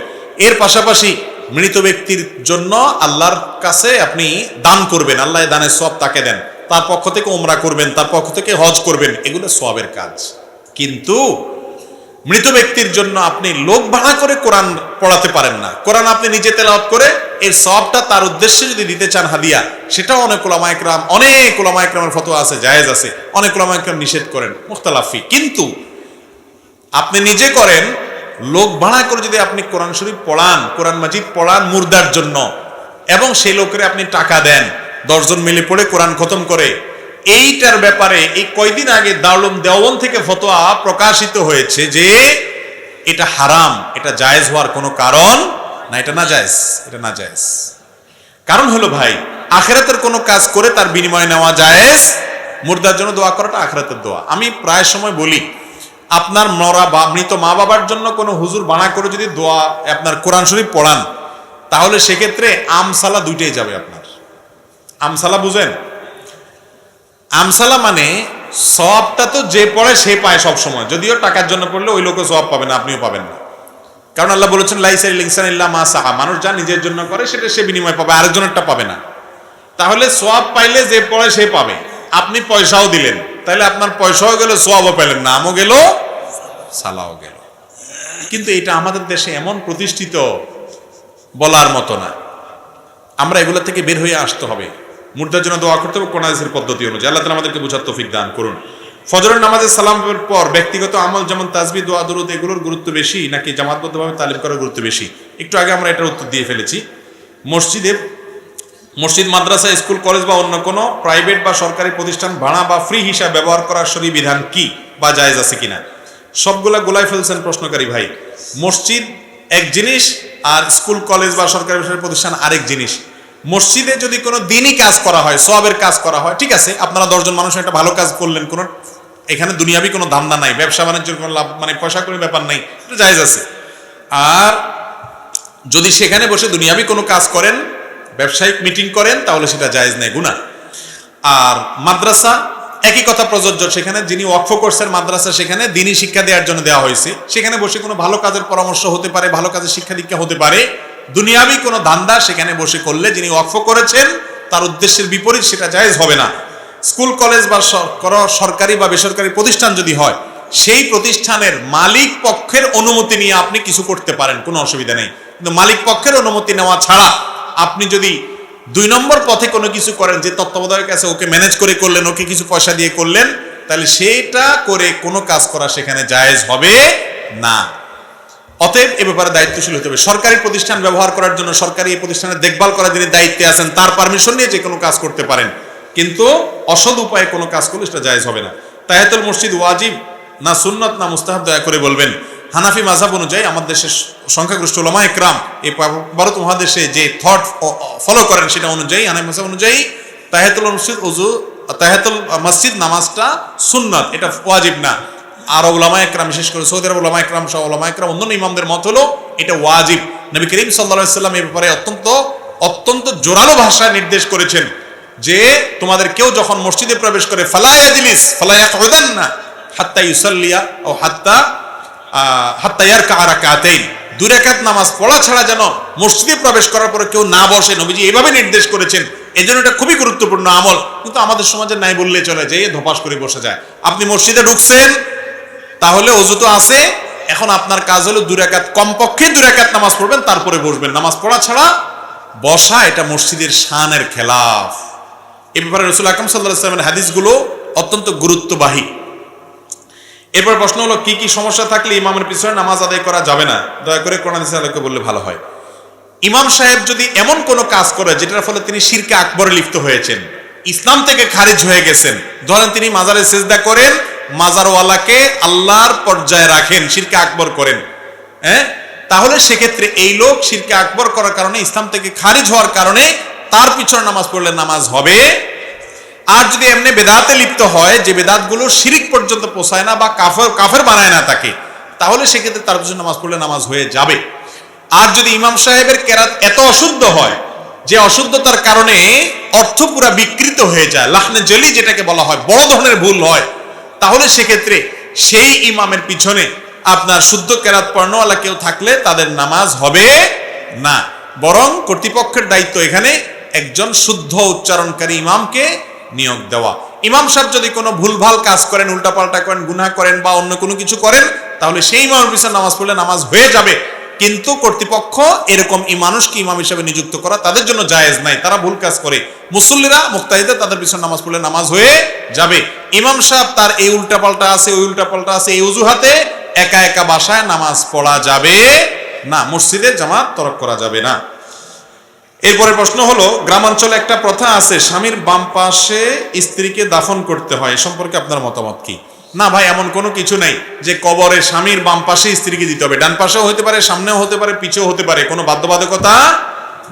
এর পাশাপাশি মৃত ব্যক্তির জন্য আল্লাহর কাছে আপনি দান করবেন, আল্লাহ দানের সওয়াব তাকে দেন, তার পক্ষ থেকে উমরা করবেন, তার পক্ষ থেকে হজ করবেন, এগুলো সওয়াবের কাজ। কিন্তু মৃত ব্যক্তির জন্য আপনি লোক ভাড়া করে কোরআন পড়াতে পারেন না। কোরআন আপনি নিজে তেলাওয়াত করে এর সওয়াবটা তার উদ্দেশ্যে যদি দিতে চান হাদিয়া, সেটাও অনেক উলামা ইকরামের ফতোয়া আছে, জায়েজ আছে। অনেক উলামা ইকরাম নিষেধ করেন, মুখতালাফি। কিন্তু আপনি নিজে করেন, লোক ভাড়া করে যদি আপনি কোরআন শরীফ পড়ান, কোরআন মাজিদ পড়ান মুর্দার জন্য, এবং সেই লোকের আপনি টাকা দেন, 10 জন মিলে পড়ে কোরআন খতম করে, এইটার ব্যাপারে এই কয়দিন আগে দারুল দেওবন্দ থেকে ফতোয়া প্রকাশিত হয়েছে যে এটা হারাম, এটা জায়েজ হওয়ার কোনো কারণ না, এটা না জায়েজ, এটা না জায়েজ। কারণ হলো ভাই, আখিরাতের কোনো কাজ করে তার বিনিময় নেওয়া জায়েজ, মুর্দার জন্য দোয়া করাটা আখিরাতের দোয়া। আমি প্রায় সময় বলি, আপনার মরা বা মৃত মা বাবার জন্য কোনো হুজুর বানা করে যদি দোয়া আপনার কোরআন শরীফ পড়ান, তাহলে সেক্ষেত্রে আমসালা দুইটাই যাবে আপনার। আমসালা বুঝেন? আমসালা মানে সওয়াবটা তো যে পড়ে সে পায় সব সময়, যদিও টাকার জন্য পড়লে ওই লোকও সওয়াব পাবে না, আপনিও পাবেন না। কারণ আল্লাহ বলেছেন লাইসা লিল ইনসানি ইল্লা মা সাআ, মানুষ যা নিজের জন্য করে সেটা সে বিনিময় পাবে, আরেকজনেরটা পাবে না। তাহলে সওয়াব পাইলে যে পড়ে সে পাবে। আপনি পয়সাও দিলেন, তাহলে আপনার পয়সাও গেল, সওয়াবও পেলেন, নামও গেল, সালাও গেল। কিন্তু এটা আমাদের দেশে এমন প্রতিষ্ঠিত, বলার মতো না। আমরা এগুলো থেকে বের হয়ে আসতে হবে। মুর্দার জন্য দোয়া করতে হবে কোরআন হাদিসের পদ্ধতি অনুযায়ী। আল্লাহ তাআলা আমাদেরকে বোঝার তৌফিক দান করুন। ফজরের নামাজের সালামের পর ব্যক্তিগত আমল যেমন তাসবিহ, দোয়া, দরুদ, এগুলোর গুরুত্ব বেশি নাকি জামাতবদ্ধভাবে তালিম করার গুরুত্ব বেশি? একটু আগে আমরা এটার উত্তর দিয়ে ফেলেছি। মসজিদ, মাদ্রাসা, স্কুল, কলেজ বা অন্য কোনো প্রাইভেট বা সরকারি প্রতিষ্ঠান ভাড়া বা ফ্রি হিসাবে ব্যবহার করার শরীয়ত বিধান কি বা জায়েজ আছে কিনা? সবগুলা গোলায় ফেলছেন প্রশ্নকারী ভাই। মসজিদ এক জিনিস আর স্কুল, কলেজ বা সরকারি প্রতিষ্ঠান আরেক জিনিস। মসজিদে যদি কোনো দিনই কাজ করা হয়, সওয়াবের কাজ করা হয়, ঠিক আছে, আপনারা 10 জন মানুষ একটা ভালো কাজ করলেন, কোনো এখানে দুনিয়াবি কোনো ধান্দা নাই, ব্যবসা বাণিজ্যের কোনো লাভ মানে পয়সা করে ব্যাপার নাই, এটা জায়েজ আছে। আর যদি সেখানে বসে দুনিয়াবি কোনো কাজ করেন, ব্যবসায়িক মিটিং করেন, তাহলে সেটা জায়েজ নেই, গুনাহ। আর মাদ্রাসা একই কথা প্রযোজ্য। সেখানে যিনি ওয়াকফ করছেন মাদ্রাসা, সেখানে দ্বীনি শিক্ষা দেওয়ার জন্য দেওয়া হয়েছে, সেখানে বসে কোনো ভালো কাজের পরামর্শ হতে পারে, ভালো কাজের শিক্ষা দীক্ষা হতে পারে। দুনিয়াবি কোনো ধান্দা সেখানে বসে করলে যিনি ওয়াকফ করেছেন তার উদ্দেশ্যের বিপরীত, সেটা জায়েজ হবে না। স্কুল, কলেজ বা সরকারি বা বেসরকারি প্রতিষ্ঠান যদি হয়, সেই প্রতিষ্ঠানের মালিক পক্ষের অনুমতি নিয়ে আপনি কিছু করতে পারেন, কোনো অসুবিধা নেই। কিন্তু মালিক পক্ষের অনুমতি নেওয়া ছাড়া আপনি যদি 2 নম্বর পথে কোনো কিছু করেন, যে তত্ত্বাবধায়ক আছে ওকে ম্যানেজ করে করলেন, ওকে কিছু পয়সা দিয়ে করলেন, তাহলে সেটা করে কোনো কাজ করা সেখানে জায়েজ হবে না। অতএব এ ব্যাপারে দায়িত্বশীল হতে হবে। সরকারি প্রতিষ্ঠান ব্যবহার করার জন্য, সরকারি এই প্রতিষ্ঠানের দেখভাল করার যিনি দায়িত্বে আছেন তার পারমিশন নিয়ে যে কোনো কাজ করতে পারেন, কিন্তু অসৎ উপায়ে কোনো কাজ করলে সেটা জায়েজ হবে না। তাহিয়াতুল মসজিদ ওয়াজিব না সুন্নাত না মুস্তাহাব, দয়া করে বলবেন। হানাফি মাযহাব অনুযায়ী আমাদের দেশের সংখ্যাগরিষ্ঠ উলামা ইকরাম এই ভারত মহাদেশে যে থট ফলো করেন সেটা অনুযায়ী, হানাফি মাযহাব অনুযায়ী তাহিয়াতুল মসজিদ নামাজটা সুন্নাত, এটা ওয়াজিব না। আর উলামা ইকরাম, বিশেষ করে সৌদি আরব উলামা ইকরাম সহ উলামা ইকরাম অন্যান্য ইমামদের মত হলো এটা ওয়াজিব। নবী করিম সাল্লাল্লাহু আলাইহি ওয়াসাল্লাম এই ব্যাপারে অত্যন্ত জোরালো ভাষায় নির্দেশ করেছেন যে তোমাদের কেউ যখন মসজিদে প্রবেশ করে ফালা ইয়াজলিস ফালা ইয়াকউদান্না হাত্তা ইউসাল্লিয়া ও হাত্তা ইয়ারকা রাকাতাইন, দুই রাকাত নামাজ পড়া ছাড়া যেন মসজিদে প্রবেশ করার পরে কেউ না বসে, নবীজি এভাবে নির্দেশ করেছেন। এজন্য এটা খুবই গুরুত্বপূর্ণ আমল, কিন্তু আমাদের সমাজে নাই বললে চলে, যে ধপাস করে বসে যায়। আপনি মসজিদে ঢুকছেন, তাহলে ওযু তো আছে, এখন আপনার কাজ হলো দুই রাকাত, কমপক্ষে দুই রাকাত নামাজ পড়বেন, তারপরে বসবেন। নামাজ পড়া ছাড়া বসা এটা মসজিদের শানের খেলাফ। এই ব্যাপারে রাসূল আকরাম সাল্লাল্লাহু আলাইহি ওয়াসাল্লামের হাদিসগুলো অত্যন্ত গুরুত্ববাহী। এরপর প্রশ্ন হলো কি কি সমস্যা থাকলে ইমামের পিছনে নামাজ আদায় করা যাবে না? দয়া করে কোরআন হাদিসের আলোকে বললে ভালো হয়। ইমাম সাহেব যদি এমন কোনো কাজ করে যেটার ফলে তিনি শিরকে আকবরে লিপ্ত হয়েছেন, ইসলাম থেকে খারিজ হয়ে গেছেন, ধরেন তিনি মাজারে সিজদা করেন, মাজারওয়ালাকে আল্লাহর পর্যায়ে রাখেন, শিরকে আকবর করেন, তাহলে সেক্ষেত্রে এই লোক শিরকে আকবর করার কারণে, ইসলাম থেকে খারিজ হওয়ার কারণে তার পিছনে নামাজ পড়লে নামাজ হবে। আর যদি এমনি বেদাতে লিপ্ত হয়, যে বেদাতগুলো শিরিক পর্যন্ত পৌঁছায় না বা কাফের বানায় না তাকে, তাহলে সেক্ষেত্রে তার পিছনে নামাজ পড়লে নামাজ হয়ে যাবে। আর যদি ইমাম সাহেবের কেরাত এত অশুদ্ধ হয় যে অশুদ্ধতার কারণে অর্থ পুরা বিকৃত হয়ে যায়, লাহনে জলি যেটাকে বলা হয়, বড় ধরনের ভুল হয়, তাহলে সেক্ষেত্রে সেই ইমামের পিছনে আপনার শুদ্ধ কেরাত পড়ানোওয়ালা কেউ থাকলে তাদের নামাজ হবে না। বরং কর্তৃপক্ষের দায়িত্ব এখানে একজন শুদ্ধ উচ্চারণকারী ইমামকে নিয়োগ দেওয়া। ইমাম সাহেব যদি কোনো ভুলভাল কাজ করেন, উল্টাপাল্টা করেন, গুনাহ করেন বা অন্য কোনো কিছু করেন, তাহলে সেই ইমামের পিছনে নামাজ পড়লে নামাজ হয়ে যাবে। কিন্তু কর্তৃপক্ষ এরকম মানুষকে ইমাম হিসেবে নিযুক্ত করা তাদের জন্য জায়েজ নাই, তারা ভুল কাজ করে। মুসল্লিরা মুক্তাহিদে তাদের পিছনে নামাজ পড়লে নামাজ হয়ে যাবে। ইমাম সাহেব তার এই উল্টাপাল্টা আছে, ওই উল্টাপাল্টা আছে, এই অজুহাতে একা একা বাসায় নামাজ পড়া যাবে না, মসজিদে জামাত তরক করা যাবে না। এরপরে প্রশ্ন হলো, গ্রামাঞ্চলে একটা প্রথা আছে স্বামীর বাম পাশে স্ত্রীকে দাফন করতে হয়, এ সম্পর্কে আপনার মতামত কি? না ভাই, এমন কোনো কিছু নাই যে কবরে স্বামীর বাম পাশে স্ত্রীকে দিতে হবে। ডান পাশেও হতে পারে, সামনেও হতে পারে, পিছেও হতে পারে, কোনো বাধ্যবাধকতা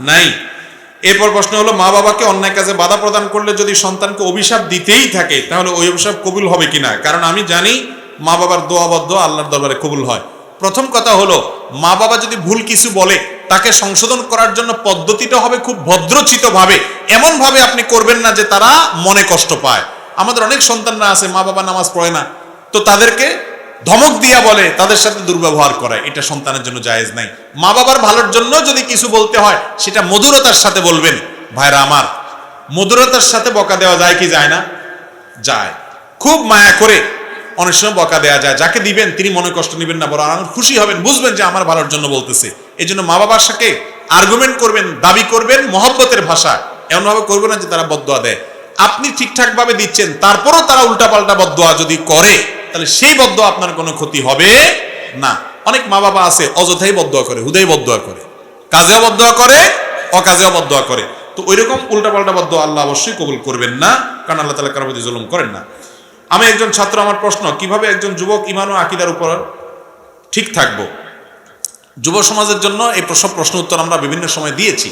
নাই। এরপর প্রশ্ন হলো, মা বাবাকে অন্যায় কাজে বাধা প্রদান করলে যদি সন্তানকে অভিশাপ দিতেই থাকে, তাহলে ওই অভিশাপ কবুল হবে কিনা? কারণ আমি জানি মা বাবার দোয়াবদ্ধ আল্লাহর দরবারে কবুল হয়। প্রথম কথা হলো, মা বাবা যদি ভুল কিছু বলে, তাকে সংশোধন করার জন্য পদ্ধতিটা হবে খুব ভদ্রচিত ভাবে, এমন ভাবে আপনি করবেন না যে তারা মনে কষ্ট পায়। আমাদের অনেক সন্তানরা আছে মা বাবা নামাজ পড়ে না, তো তাদেরকে ধমক দিয়া বলে, তাদের সাথে দুর্ব্যবহার করায়, এটা সন্তানের জন্য জায়েজ নাই। মা বাবার ভালোর জন্য যদি কিছু বলতে হয়, সেটা মধুরতার সাথে বলবেন। ভাইরা আমার, মধুরতার সাথে বকা দেওয়া যায় কি যায় না? যায়। খুব মায়া করে অনেক সময় বকা দেওয়া যায়, যাকে দিবেন তিনি মনে কষ্ট নেবেন না, বরং খুশি হবেন, বুঝবেন যে আমার ভালোর জন্য বলতেছে। এই জন্য মা বাবার সাথে আর্গুমেন্ট করবেন, দাবি করবেন মহব্বতের ভাষা, এমনভাবে করবেন না যে তারা বদদোয়া দেয়। আপনি ঠিকঠাক ভাবে দিচ্ছেন, তারপরও তারা উল্টাপাল্টা বদদোয়া যদি করে, তাহলে সেই বদদোয়া আপনার কোনো ক্ষতি হবে না। অনেক মা বাবা আছে অযথাই বদদোয়া করে, হুদাই বদদোয়া করে, কাজেও বদদোয়া করে, অকাজেও বদদোয়া করে। তো ওইরকম উল্টাপাল্টা বদদোয়া আল্লাহ অবশ্যই কবুল করবেন না, কারণ আল্লাহ তাআলা কারোর প্রতি জুলুম করেন না। আমি একজন ছাত্র, আমার প্রশ্ন, কিভাবে একজন যুবক ঈমান ও আকীদার উপর ঠিক থাকবো? যুব সমাজের জন্য এই সব প্রশ্ন উত্তর আমরা বিভিন্ন সময় দিয়েছি।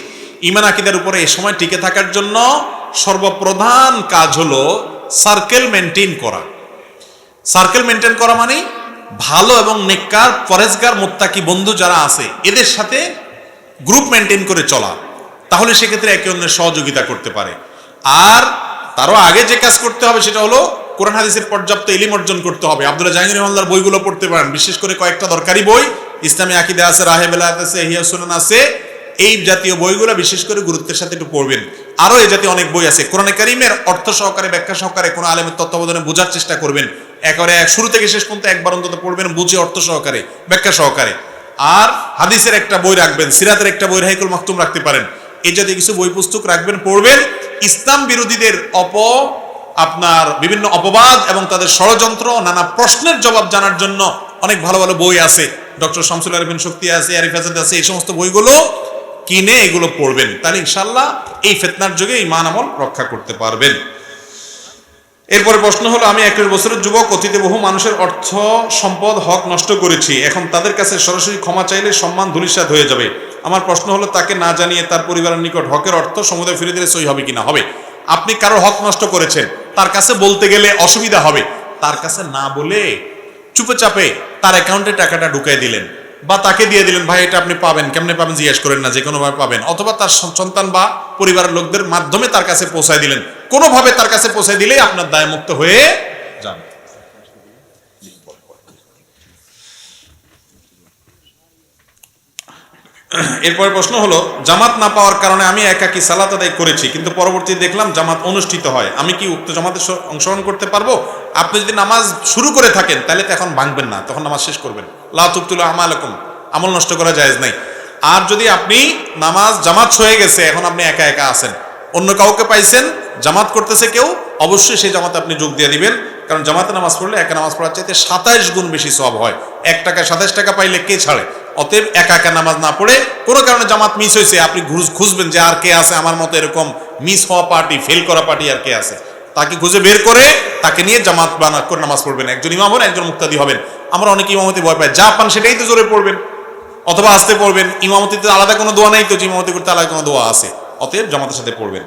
ঈমান আকীদার উপরে এই সময় টিকে থাকার জন্য সর্বপ্রধান কাজ হলো সার্কেল মেনটেন করা। সার্কেল মেনটেন করা মানে ভালো এবং নেককার, পরেজগার, মুত্তাকি বন্ধু যারা আছে এদের সাথে গ্রুপ মেনটেন করে চলা, তাহলে সেক্ষেত্রে একে অন্যের সহযোগিতা করতে পারে। আর তারও আগে যে কাজ করতে হবে সেটা হলো কোরআন হাদিসের পর্যাপ্ত ইলম অর্জন করতে হবে। আব্দুল্লাহ জাহাঙ্গীর রহমাল্লাহর বইগুলো পড়তে পারেন, বিশেষ করে কয়েকটা দরকারি বই, ইসলামী আকীদা আছে, রাহে বেলায়েত আছে, ইহয়া সুনান আছে, এই জাতীয় বইগুলো বিশেষ করে গুরুত্বের সাথে একটু পড়বেন। আরো এই জাতীয় অনেক বই আছে, কোরআনে কারীমের অর্থ সহকারে, ব্যাখ্যা সহকারে, কোনো আলেমের তত্ত্বাবধানে বোঝার চেষ্টা করবেন। একেবারে শুরু থেকে শেষ পর্যন্ত একবার অন্তত পড়বেন, বুঝে অর্থ সহকারে, ব্যাখ্যা সহকারে। আর হাদিসের একটা বই রাখবেন, সিরাতের একটা বই, রাহিকুল মাকতুম রাখতে পারেন। এই জাতীয় কিছু বই পুস্তক রাখবেন, পড়বেন। ইসলাম বিরোধীদের আপনার বিভিন্ন অপবাদ এবং তাদের ষড়যন্ত্র, নানা প্রশ্নের জবাব জানার জন্য অনেক ভালো ভালো বই আছে। ডক্টর শামসুল আরিফিন শক্তি আছে, আরিফ আজাদ আছে, এই সমস্ত বইগুলো কিনে এগুলো পড়বেন, তাহলে ইনশাআল্লাহ এই ফিতনার যুগে ঈমান আমল রক্ষা করতে পারবেন। এরপরে প্রশ্ন হলো, আমি 21 বছরের যুবক, অতীতে বহু মানুষের অর্থ সম্পদ হক নষ্ট করেছি। এখন তাদের কাছে সরাসরি ক্ষমা চাইলে সম্মান ধূলিসাৎ হয়ে যাবে। আমার প্রশ্ন হলো, তাকে না জানিয়ে তার পরিবারের নিকট হকের অর্থ সমুদায় ফিরে দিলে সই হবে কিনা? হবে। আপনি কারো হক নষ্ট করেছেন, তার কাছে বলতে গেলে অসুবিধা হবে, তার কাছে না বলে চুপে চাপে তার অ্যাকাউন্টে টাকাটা ঢুকাই দিলেন বা তাকে দিয়ে দিলেন, ভাই এটা আপনি পাবেন, কেমনে পাবেন জিজ্ঞেস করেন না, যে কোনোভাবে পাবেন। অথবা তার সন্তান বা পরিবারের লোকদের মাধ্যমে তার কাছে পৌঁছায় দিলেন, কোনোভাবে তার কাছে পৌঁছায় দিলেই আপনার দায়মুক্ত হয়ে যান। এরপরে প্রশ্ন হলো, জামাত না পাওয়ার কারণে আমি একাকী সালাত আদায় করেছি, কিন্তু পরবর্তীতে দেখলাম জামাত অনুষ্ঠিত হয়, আমি কি উক্ত জামাতে অংশগ্রহণ করতে পারবো? আপনি যদি নামাজ শুরু করে থাকেন তাহলে তো এখন ভাঙবেন না, তখন নামাজ শেষ করবেন। লা তুবতিলু আমালাকুম, আমল নষ্ট করা জায়েজ নাই। আর যদি আপনি নামাজ জামাত হয়ে গেছে, এখন আপনি একা একা আছেন, অন্য কাউকে পাইছেন জামাত করতেছে কেউ, অবশ্যই সেই জামাতে আপনি যোগ দিয়ে দিবেন। কারণ জামাতে নামাজ পড়লে একা নামাজ পড়ার চাইতে 27 গুণ বেশি সওয়াব হয়। 1 টাকা 27 টাকা পাইলে কে ছাড়ে? অতএব একা একা নামাজ না পড়ে, কোনো কারণে জামাত মিস হয়েছে, আপনি খুঁজবেন যে আর কে আছে আমার মতো এরকম মিস হওয়া পার্টি, ফেল করা পার্টি আর কে আছে, তাকে খুঁজে বের করে তাকে নিয়ে জামাত বানা করে নামাজ পড়বেন। একজন ইমাম হবেন, একজন মুক্তাদি হবেন। আমরা অনেকে ইমামতি ভয় পাই, যা পান সেটাই তো জোরে পড়বেন অথবা আস্তে পড়বেন। ইমামতিতে আলাদা কোনো দোয়া নাই তো, যে ইমামতি করতে আলাদা কোনো দোয়া আছে? অতএব জামাতের সাথে পড়বেন।